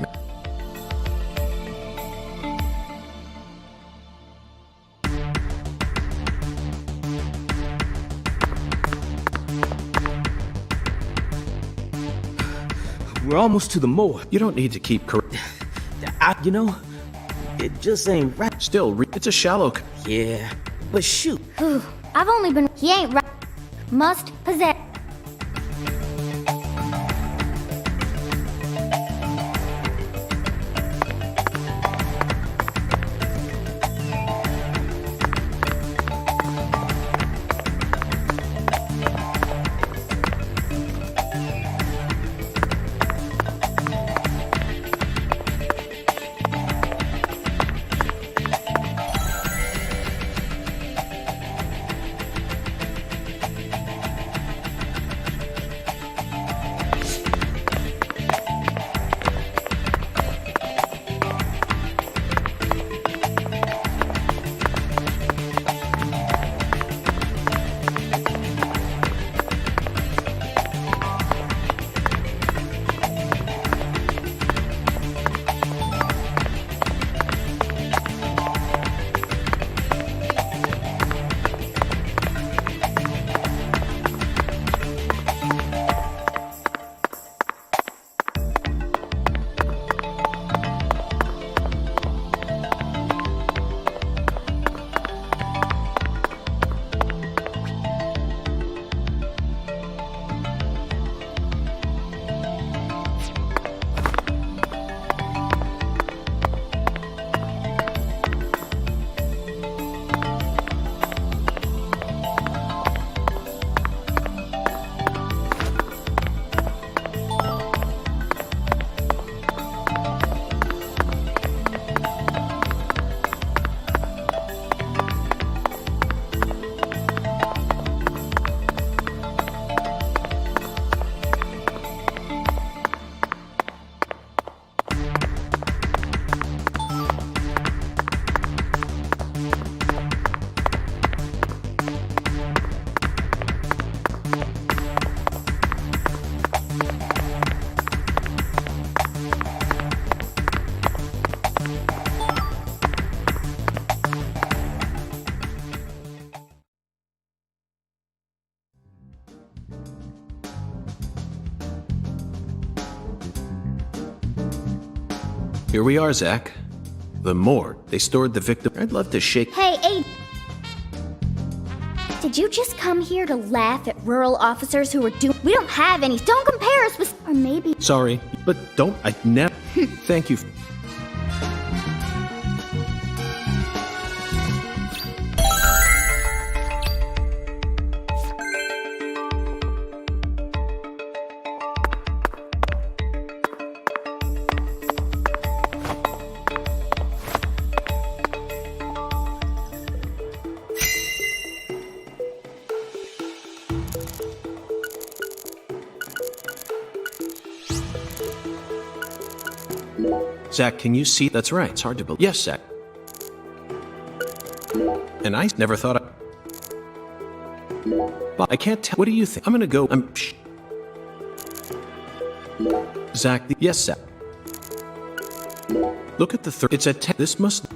We're almost to the morgue. You don't need to keep... You know, it just ain't right. Still, it's a shallow... Yeah, but shoot. Whew, I've only been... He ain't right. Must possess... Here we are, Zach. The morgue. They stored the victim. I'd love to shake... Hey! Did you just come here to laugh at rural officers who are doing... We don't have any. Don't compare us with... Or maybe... Sorry, but don't... I never... Thank you. Zach, can you see? That's right. It's hard to believe. Yes, Zach. And I never thought But I can't tell. What do you think? I'm gonna go. Zach. Yes, Zach. Look at the third. It's at 10. This must.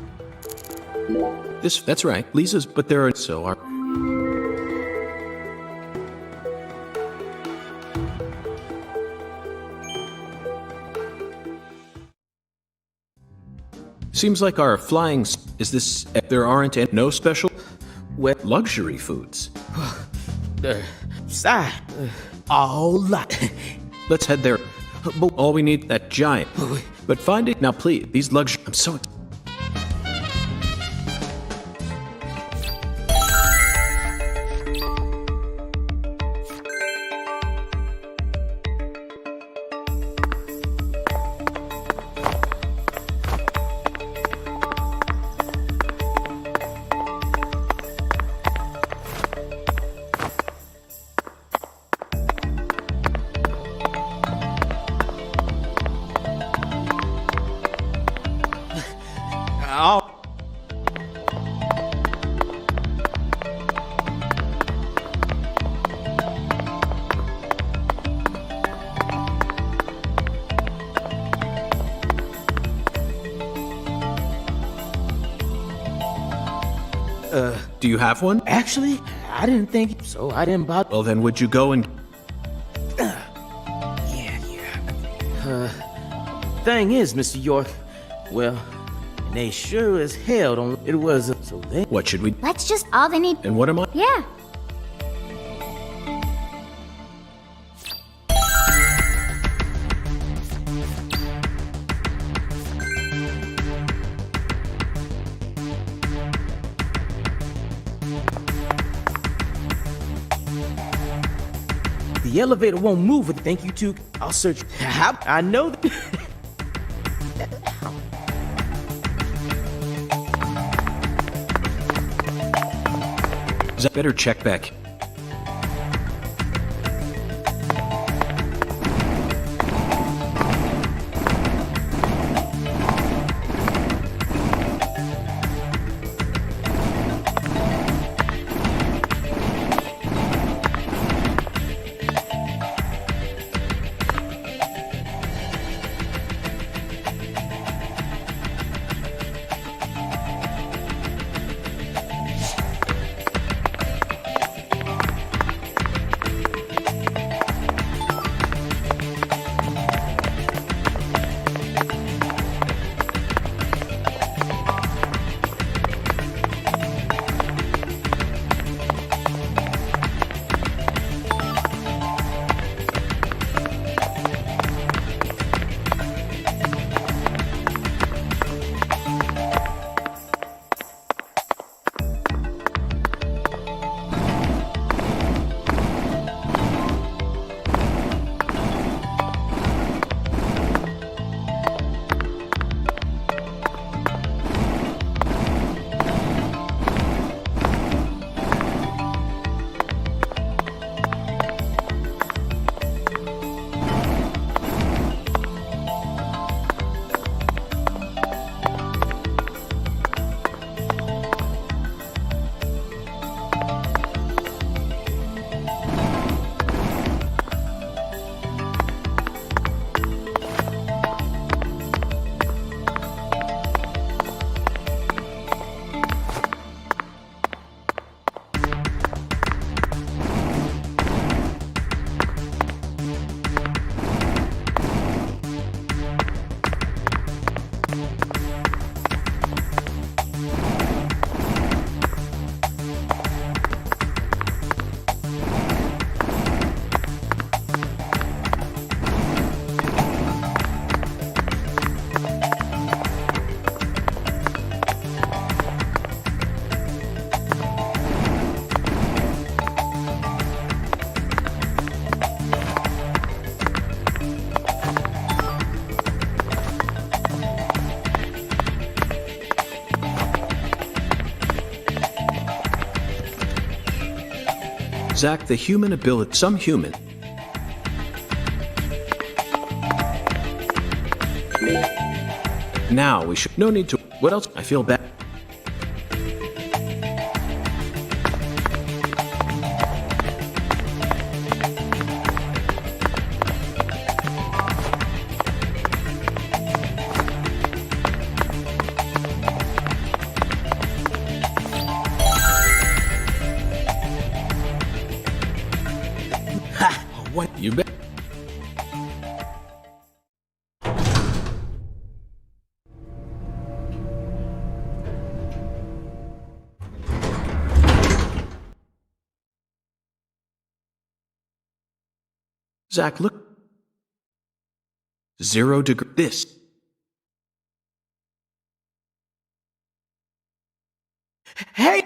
This. That's right. Lisa's. But there are. So are. Seems like our flying... Is this... There aren't any... No special... Wet luxury foods. All lot. Let's head there. All we need... That giant... But find it now, please. These luxury. I'm so. Do you have one? Actually, I didn't think so. I didn't bother. Well, then would you go and... Thing is, Mr. York, well, they sure as hell don't. It was so they. What should we... That's just all they need. And what am I... Yeah. The elevator won't move. Thank you two. I'll search. I know. Better check back. Zach, the human ability, some human. Now we should, no need to, what else? I feel bad. What? You bet. Zach, look. 0 degree. This. Hey!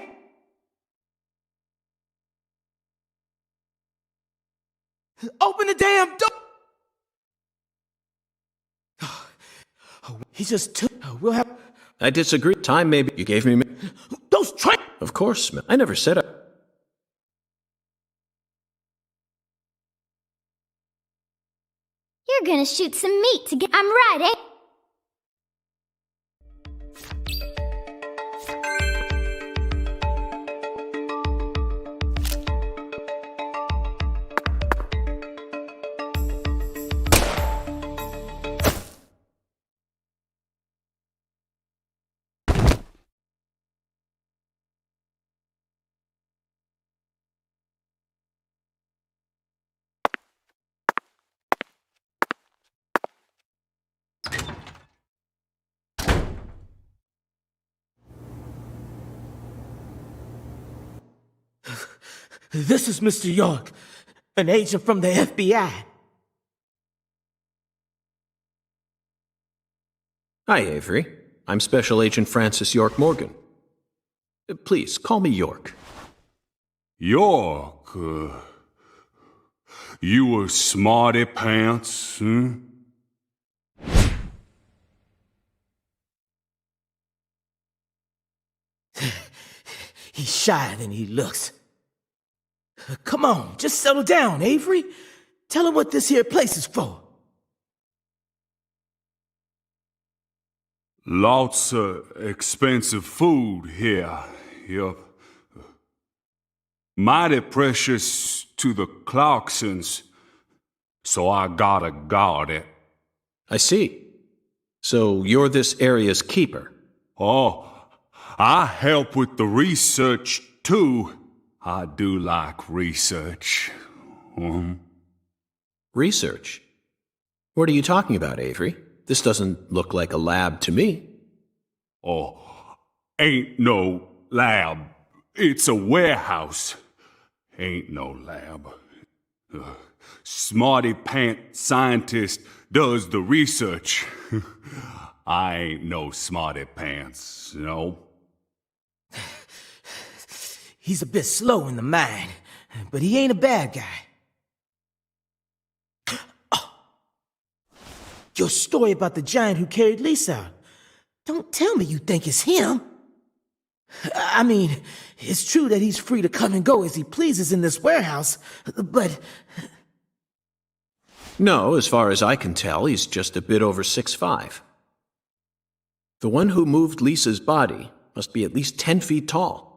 Open the damn door! He just took. We'll have. I disagree. Time maybe. You gave me. Those Of course, I never said it. You're gonna shoot some meat to get. I'm right, eh? This is Mr. York, an agent from the FBI. Hi, Avery. I'm Special Agent Francis York Morgan. Please, call me York. York, you a smarty pants, huh? He's shyer than he looks. Come on, just settle down, Avery. Tell him what this here place is for. Lots of expensive food here. Yup. Mighty precious to the Clarksons, so I gotta guard it. I see. So you're this area's keeper. Oh, I help with the research too. I do like research. Research? What are you talking about, Avery? This doesn't look like a lab to me. Oh, ain't no lab. It's a warehouse. Ain't no lab. Smarty pant scientist does the research. I ain't no smarty pants, no. He's a bit slow in the mind, but he ain't a bad guy. Oh. Your story about the giant who carried Lisa out. Don't tell me you think it's him. I mean, it's true that he's free to come and go as he pleases in this warehouse, but... No, as far as I can tell, he's just a bit over 6'5". The one who moved Lisa's body must be at least 10 feet tall.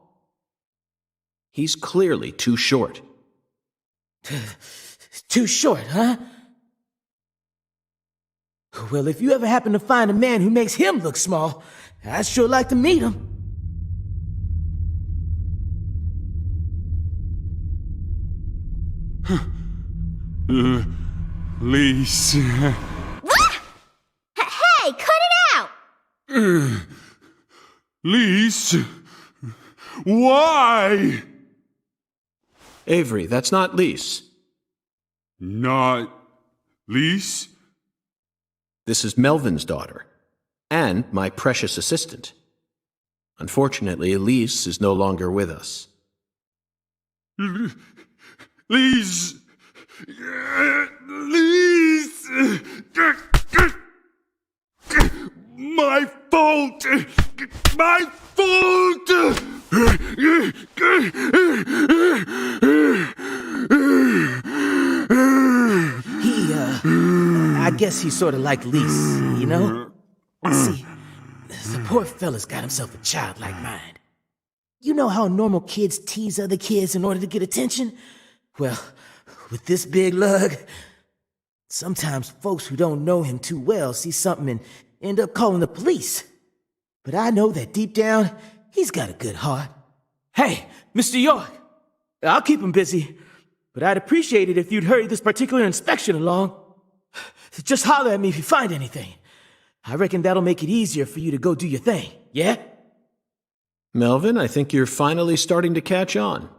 He's clearly too short. Too short, huh? Well, if you ever happen to find a man who makes him look small, I'd sure like to meet him. Lise. What? Hey, cut it out! Lise. Why? Avery, that's not Lise. Not Lise? This is Melvin's daughter, and my precious assistant. Unfortunately, Elise is no longer with us. Lise! Lise! My fault! My fault! I guess he's sort of like Lise, you know? See, the poor fella's got himself a childlike mind. You know how normal kids tease other kids in order to get attention? Well, with this big lug, sometimes folks who don't know him too well see something and end up calling the police. But I know that deep down, he's got a good heart. Hey, Mr. York, I'll keep him busy, but I'd appreciate it if you'd hurry this particular inspection along. Just holler at me if you find anything. I reckon that'll make it easier for you to go do your thing, yeah? Melvin, I think you're finally starting to catch on.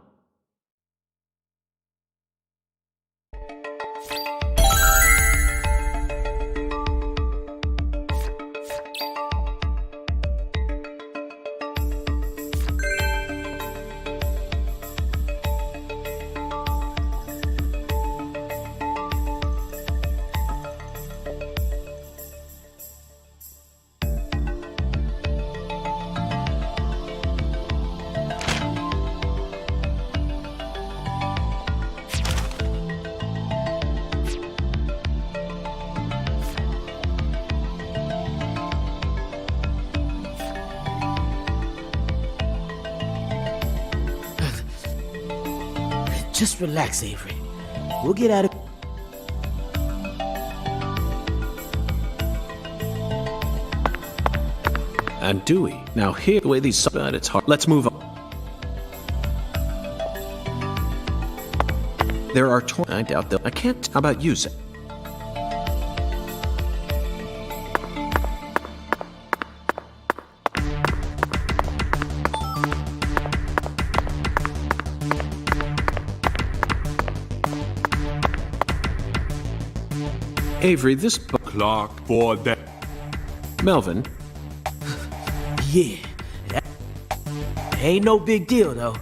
Just relax, Avery. We'll get out of... And Dewey. Now here, the way these... But it's hard. Let's move on. There are... I doubt that... I can't... How about you, Zach? Avery, this... Clock for that. Melvin. Yeah. Ain't no big deal, though.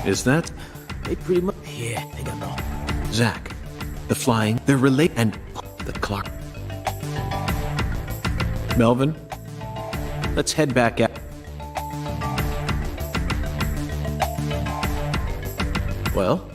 Is that... They pretty much... Yeah, they got no... Zach. The flying... They're related... And... The clock... Melvin. Let's head back out. Well...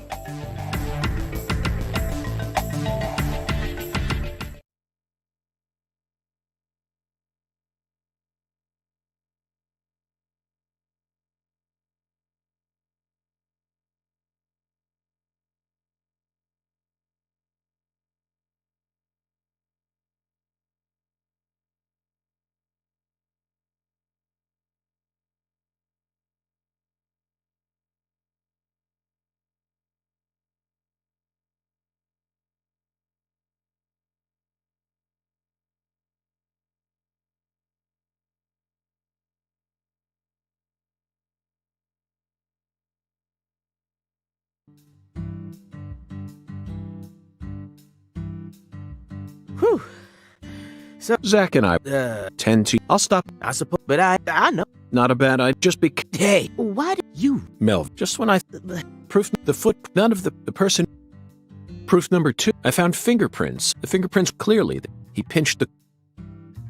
Whew. So... Zach and I... tend to... I'll stop. I suppose... But I know. Not a bad idea. Just be... Hey, why did you... Melv, just when I... Proof... The foot... None of the person... Proof number 2. I found fingerprints. The fingerprints clearly... He pinched the...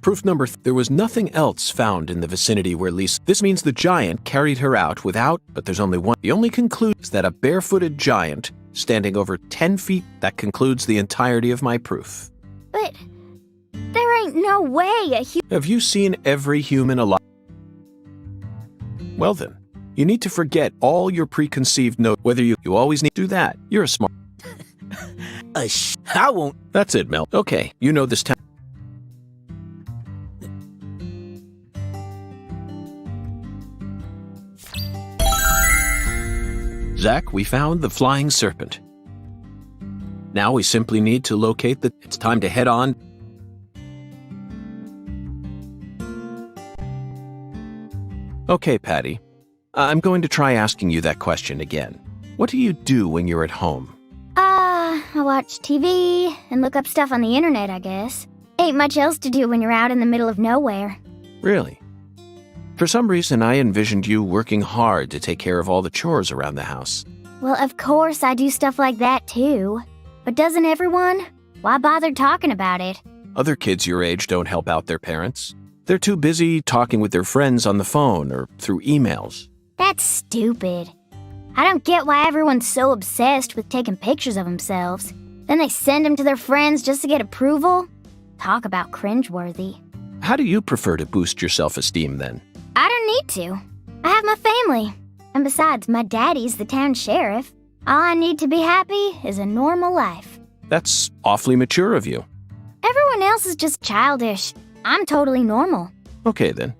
Proof number... There was nothing else found in the vicinity where Lisa... This means the giant carried her out without... But there's only one... The only conclusion is that a barefooted giant... Standing over 10 feet... That concludes the entirety of my proof. But there ain't no way Have you seen every human alive? Well then, you need to forget all your preconceived notions. Whether you always need to do that. You're a smart... I won't... That's it, Mel. Okay, you know this town. Zach, we found the flying serpent. Now we simply need to locate the... It's time to head on. Okay, Patty. I'm going to try asking you that question again. What do you do when you're at home? I watch TV and look up stuff on the internet, I guess. Ain't much else to do when you're out in the middle of nowhere. Really? For some reason, I envisioned you working hard to take care of all the chores around the house. Well, of course I do stuff like that, too. But doesn't everyone? Why bother talking about it? Other kids your age don't help out their parents. They're too busy talking with their friends on the phone or through emails. That's stupid. I don't get why everyone's so obsessed with taking pictures of themselves. Then they send them to their friends just to get approval? Talk about cringeworthy. How do you prefer to boost your self-esteem, then? I don't need to. I have my family. And besides, my daddy's the town sheriff. All I need to be happy is a normal life. That's awfully mature of you. Everyone else is just childish. I'm totally normal. Okay, then.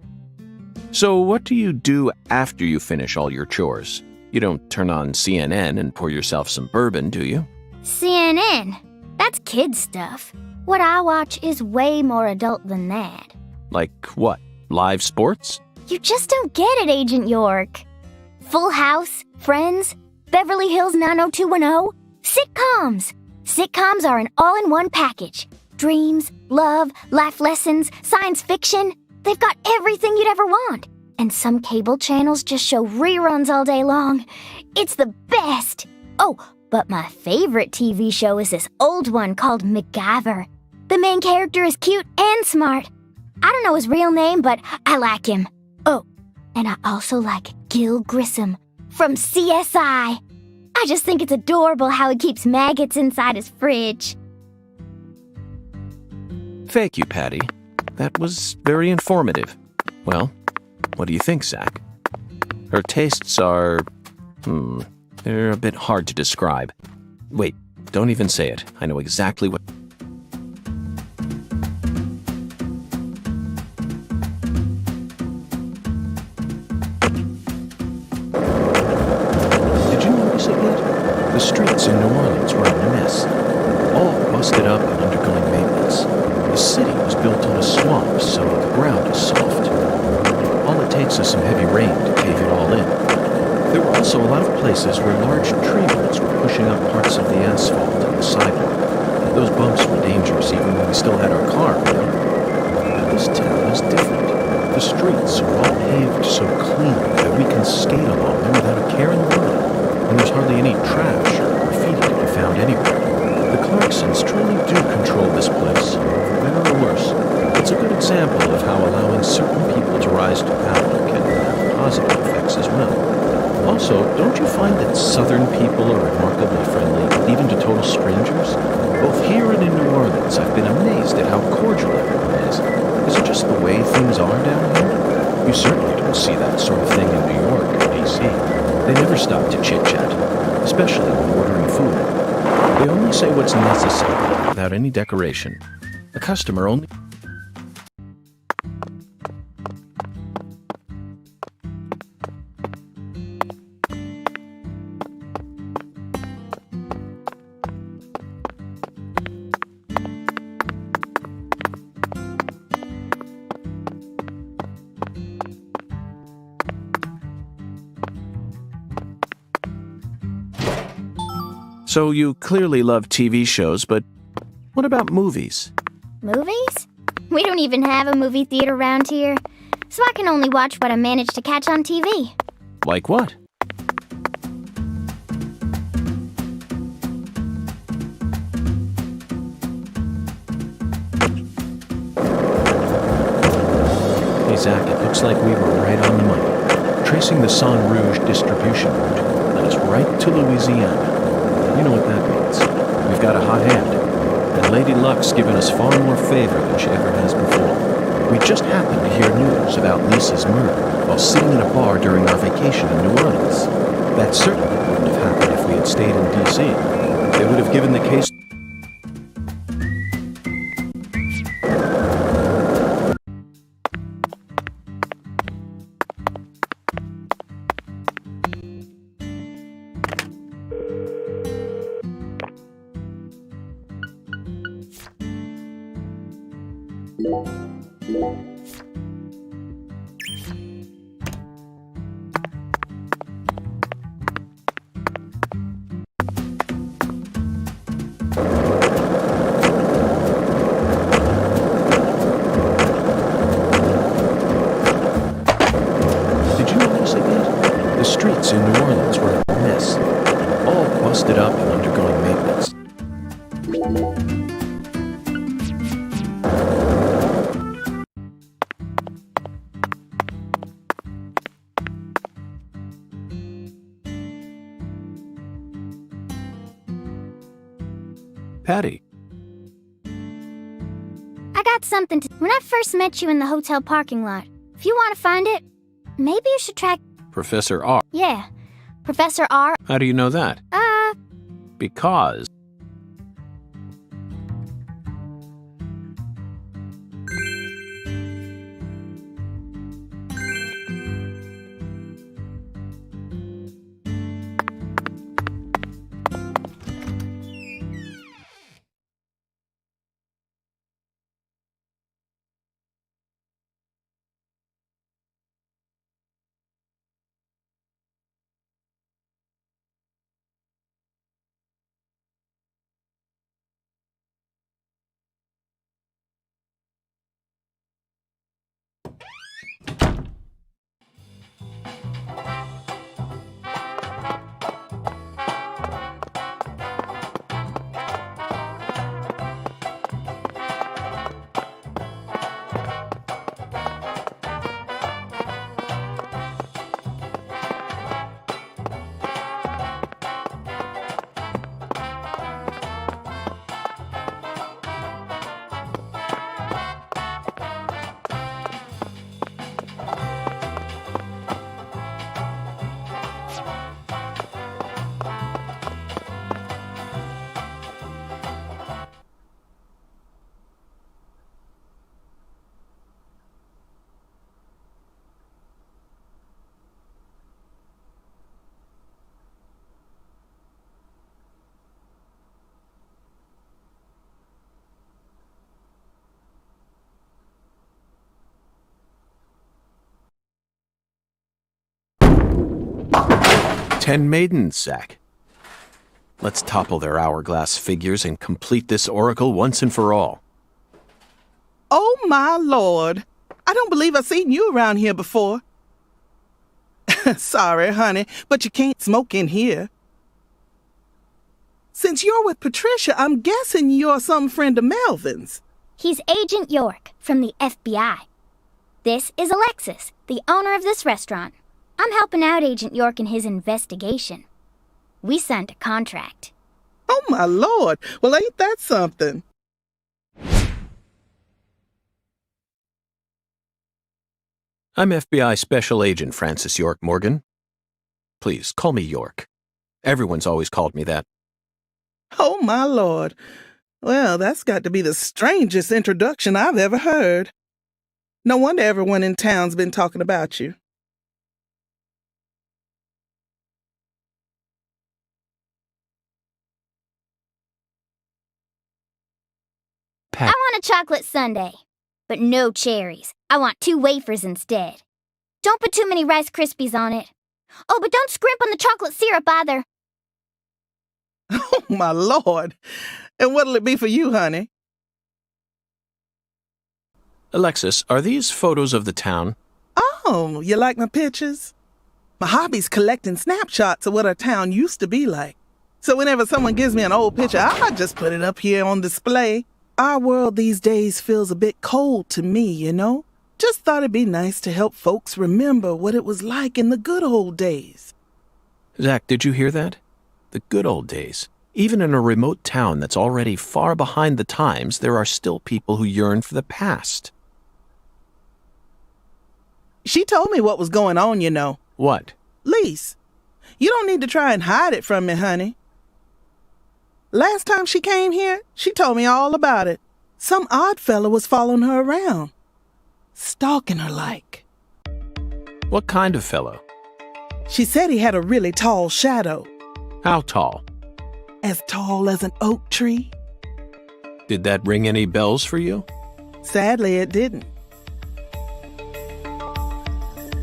So what do you do after you finish all your chores? You don't turn on CNN and pour yourself some bourbon, do you? CNN? That's kid stuff. What I watch is way more adult than that. Like what? Live sports? You just don't get it, Agent York. Full House, Friends, Beverly Hills 90210, sitcoms. Sitcoms are an all-in-one package. Dreams, love, life lessons, science fiction. They've got everything you'd ever want. And some cable channels just show reruns all day long. It's the best. Oh, but my favorite TV show is this old one called MacGyver. The main character is cute and smart. I don't know his real name, but I like him. Oh, and I also like Gil Grissom from CSI. I just think it's adorable how he keeps maggots inside his fridge. Thank you, Patty. That was very informative. Well, what do you think, Zach? Her tastes are, They're a bit hard to describe. Wait, don't even say it. I know exactly what... Did you notice it yet? The streets in New Orleans were a mess. All busted up and undergoing maintenance. The city was built on a swamp, so the ground is soft. All it takes is some heavy rain to cave it all in. There were also a lot of places where large tree roots were pushing up parts of the asphalt and the sidewalk. And those bumps were dangerous even when we still had our car, remember? But this town is different. The streets are all paved so cleanly that we can skate along them without a care in the world. And there's hardly any trash or graffiti to be found anywhere. The Clarksons truly do control this place, for better or worse. It's a good example of how allowing certain people to rise to power can have positive effects as well. Also, don't you find that Southern people are remarkably friendly, even to total strangers? Both here and in New Orleans, I've been amazed at how cordial everyone is. Is it just the way things are down here? You certainly don't see that sort of thing in New York or D.C. They never stop to chit-chat, especially when ordering food. They only say what's necessary without any decoration. A customer only... So you clearly love TV shows, but what about movies? Movies? We don't even have a movie theater around here, so I can only watch what I manage to catch on TV. Like what? Hey Zach, it looks like we were right on the money. Tracing the Sang Rouge distribution route led us right to Louisiana. You know what that means. We've got a hot hand, and Lady Luck's given us far more favor than she ever has before. We just happened to hear news about Lisa's murder while sitting in a bar during our vacation in New Orleans. That certainly wouldn't have happened if we had stayed in D.C. They would have given the case... Did you notice it yet? The streets in New Orleans were a mess. All busted up and undergoing maintenance. Patty. I got something to... When I first met you in the hotel parking lot, if you want to find it, maybe you should track... Professor R. Yeah, Professor R. How do you know that? Because... 10 maidens, Zach. Let's topple their hourglass figures and complete this oracle once and for all. Oh, my Lord. I don't believe I've seen you around here before. Sorry, honey, but you can't smoke in here. Since you're with Patricia, I'm guessing you're some friend of Melvin's. He's Agent York from the FBI. This is Alexis, the owner of this restaurant. I'm helping out Agent York in his investigation. We signed a contract. Oh, my Lord. Well, ain't that something? I'm FBI Special Agent Francis York Morgan. Please, call me York. Everyone's always called me that. Oh, my Lord. Well, that's got to be the strangest introduction I've ever heard. No wonder everyone in town's been talking about you. Pat. I want a chocolate sundae, but no cherries. I want 2 wafers instead. Don't put too many Rice Krispies on it. Oh, but don't scrimp on the chocolate syrup either. Oh, my Lord. And what'll it be for you, honey? Alexis, are these photos of the town? Oh, you like my pictures? My hobby's collecting snapshots of what our town used to be like. So whenever someone gives me an old picture, I just put it up here on display. Our world these days feels a bit cold to me, you know? Just thought it'd be nice to help folks remember what it was like in the good old days. Zach, did you hear that? The good old days. Even in a remote town that's already far behind the times, there are still people who yearn for the past. She told me what was going on, you know. What? Lise, you don't need to try and hide it from me, honey. Last time she came here, she told me all about it. Some odd fella was following her around, stalking her like. What kind of fellow? She said he had a really tall shadow. How tall? As tall as an oak tree. Did that ring any bells for you? Sadly, it didn't.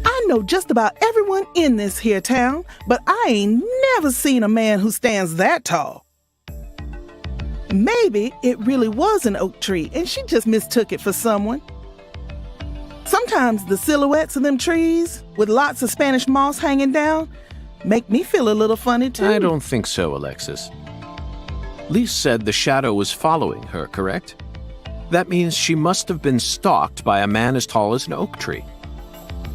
I know just about everyone in this here town, but I ain't never seen a man who stands that tall. Maybe it really was an oak tree and she just mistook it for someone. Sometimes the silhouettes of them trees, with lots of Spanish moss hanging down, make me feel a little funny too. I don't think so, Alexis. Lise said the shadow was following her, correct? That means she must have been stalked by a man as tall as an oak tree.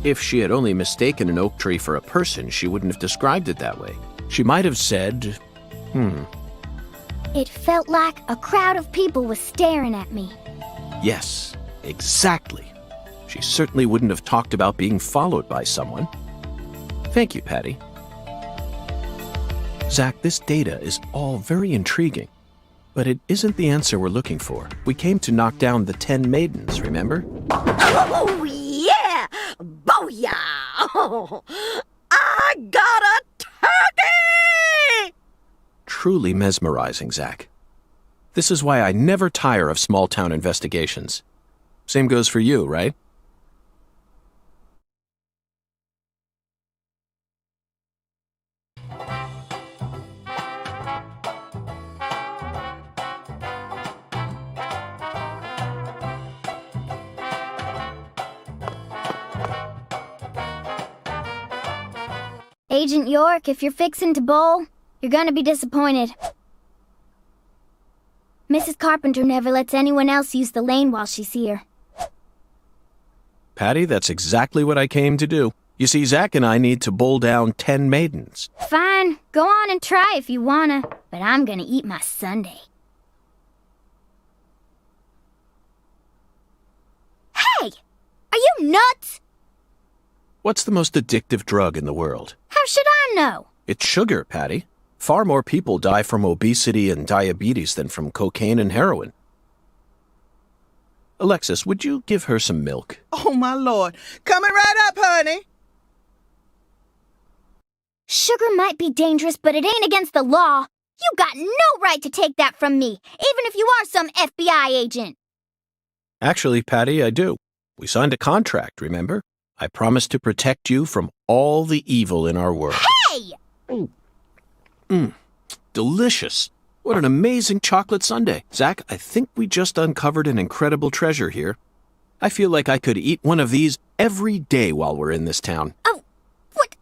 If she had only mistaken an oak tree for a person, she wouldn't have described it that way. She might have said, It felt like a crowd of people was staring at me. Yes, exactly. She certainly wouldn't have talked about being followed by someone. Thank you, Patty. Zach, this data is all very intriguing, but it isn't the answer we're looking for. We came to knock down the 10 maidens, remember? Oh, yeah! Booyah! Oh, I got a turkey! Truly mesmerizing, Zach. This is why I never tire of small-town investigations. Same goes for you, right? Agent York, if you're fixing to bowl, you're gonna be disappointed. Mrs. Carpenter never lets anyone else use the lane while she's here. Patty, that's exactly what I came to do. You see, Zach and I need to bowl down 10 maidens. Fine, go on and try if you wanna, but I'm gonna eat my sundae. Hey! Are you nuts? What's the most addictive drug in the world? How should I know? It's sugar, Patty. Far more people die from obesity and diabetes than from cocaine and heroin. Alexis, would you give her some milk? Oh, my Lord. Coming right up, honey. Sugar might be dangerous, but it ain't against the law. You got no right to take that from me, even if you are some FBI agent. Actually, Patty, I do. We signed a contract, remember? I promised to protect you from all the evil in our world. Hey! Delicious. What an amazing chocolate sundae. Zach, I think we just uncovered an incredible treasure here. I feel like I could eat one of these every day while we're in this town. Oh, what?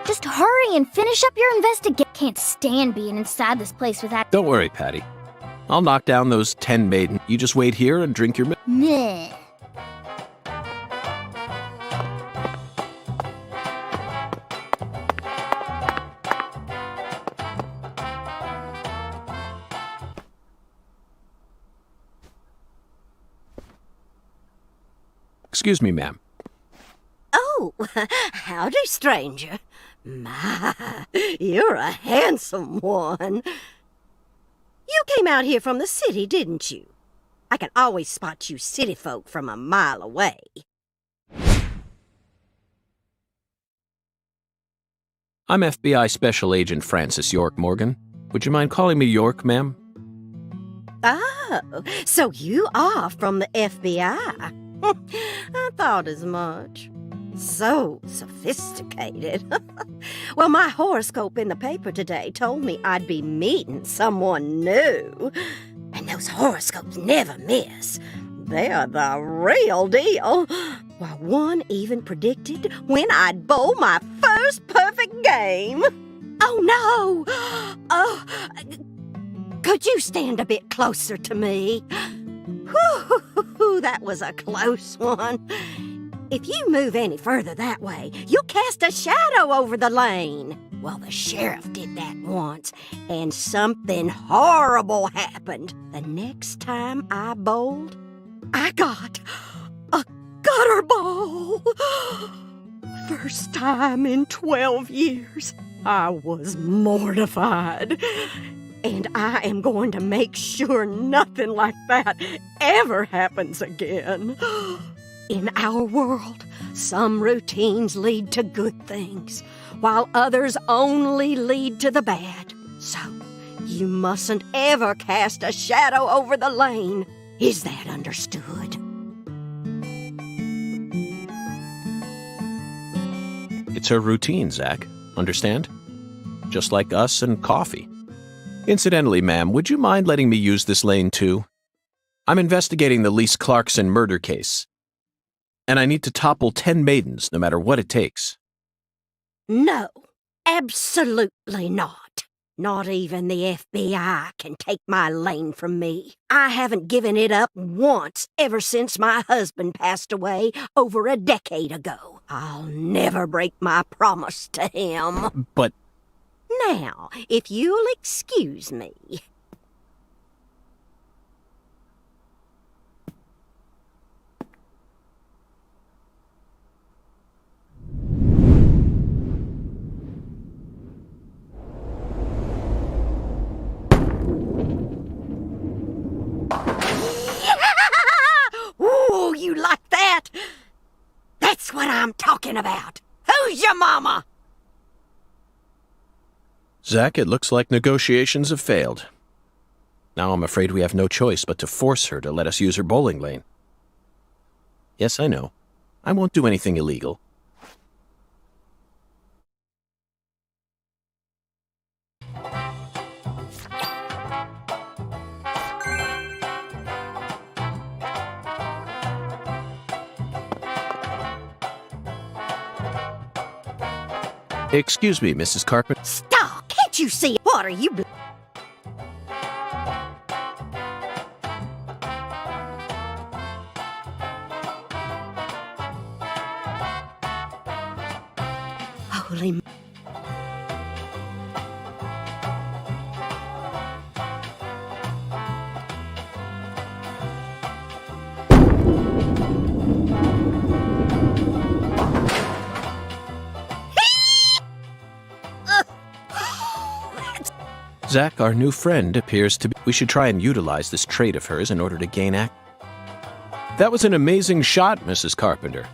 Just hurry and finish up your investigation. Can't stand being inside this place without. Don't worry, Patty. I'll knock down those 10 maiden. You just wait here and drink your milk. Meh. Excuse me, ma'am. Oh, howdy, stranger. My, you're a handsome one. You came out here from the city, didn't you? I can always spot you city folk from a mile away. I'm FBI Special Agent Francis York Morgan. Would you mind calling me York, ma'am? Oh, so you are from the FBI. I thought as much. So sophisticated. Well, my horoscope in the paper today told me I'd be meeting someone new. And those horoscopes never miss. They're the real deal. Why, one even predicted when I'd bowl my first perfect game. Oh, no! Oh, could you stand a bit closer to me? Whew, that was a close one. If you move any further that way, you'll cast a shadow over the lane. Well, the sheriff did that once, and something horrible happened. The next time I bowled, I got a gutter ball. First time in 12 years. I was mortified. And I am going to make sure nothing like that ever happens again. In our world, some routines lead to good things, while others only lead to the bad. So, you mustn't ever cast a shadow over the lane. Is that understood? It's her routine, Zach. Understand? Just like us and coffee. Incidentally, ma'am, would you mind letting me use this lane too? I'm investigating the Lise Clarkson murder case. And I need to topple 10 maidens, no matter what it takes. No, absolutely not. Not even the FBI can take my lane from me. I haven't given it up once ever since my husband passed away over a decade ago. I'll never break my promise to him. But... Now, if you'll excuse me. Ooh, you like that? That's what I'm talking about. Who's your mama? Zach, it looks like negotiations have failed. Now I'm afraid we have no choice but to force her to let us use her bowling lane. Yes, I know. I won't do anything illegal. Excuse me, Mrs. Carpenter. Stop! Can't you see? What are you? Holy. Zach, our new friend, appears to be... We should try and utilize this trait of hers in order to gain act. That was an amazing shot, Mrs. Carpenter.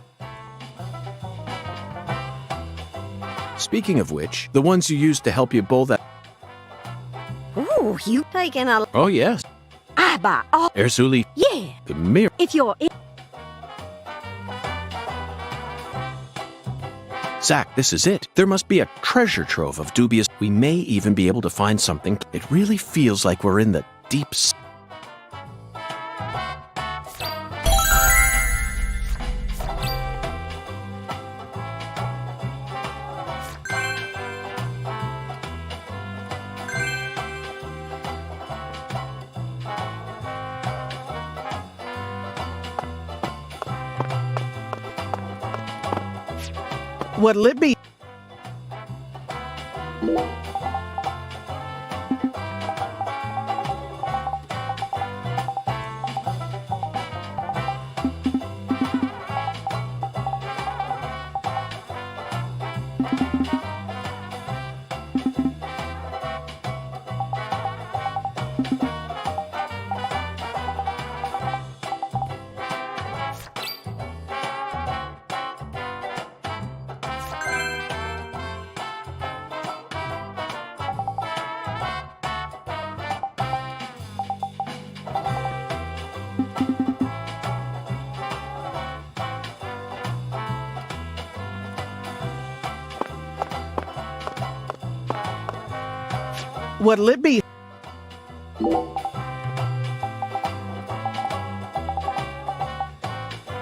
Speaking of which, the ones you used to help you bowl that... Ooh, you taking a... Oh, yes. I buy all... Erzuli. Yeah. The mirror. If you're... Zach, this is it. There must be a treasure trove of dubious. We may even be able to find something. It really feels like we're in the deep. What'll it be? What'll it be?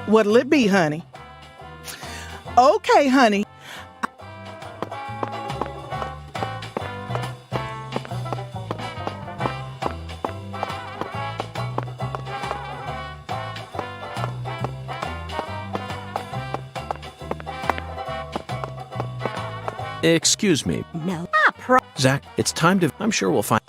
What'll it be, honey? Okay, honey. Excuse me. No. Zach, it's time to. I'm sure we'll find.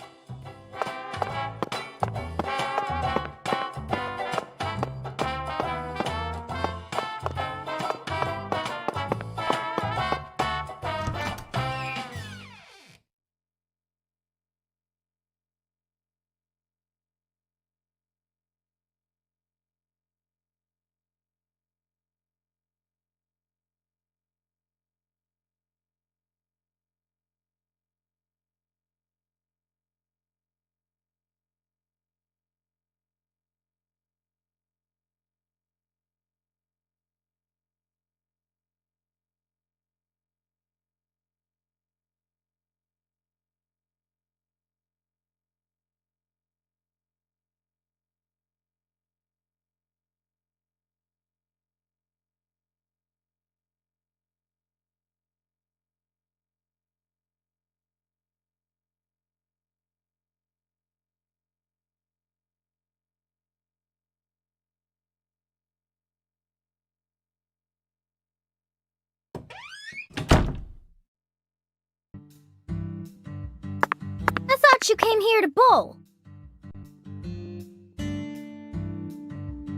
I thought you came here to bowl.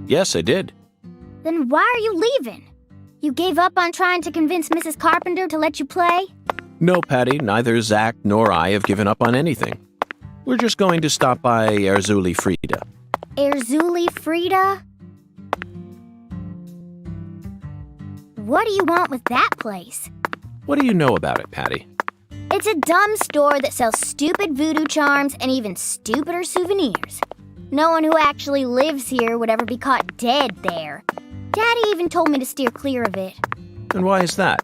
Yes, I did. Then why are you leaving? You gave up on trying to convince Mrs. Carpenter to let you play? No, Patty, neither Zach nor I have given up on anything. We're just going to stop by Erzuli Frida. Erzuli Frida? What do you want with that place? What do you know about it, Patty? It's a dumb store that sells stupid voodoo charms and even stupider souvenirs. No one who actually lives here would ever be caught dead there. Daddy even told me to steer clear of it. And why is that?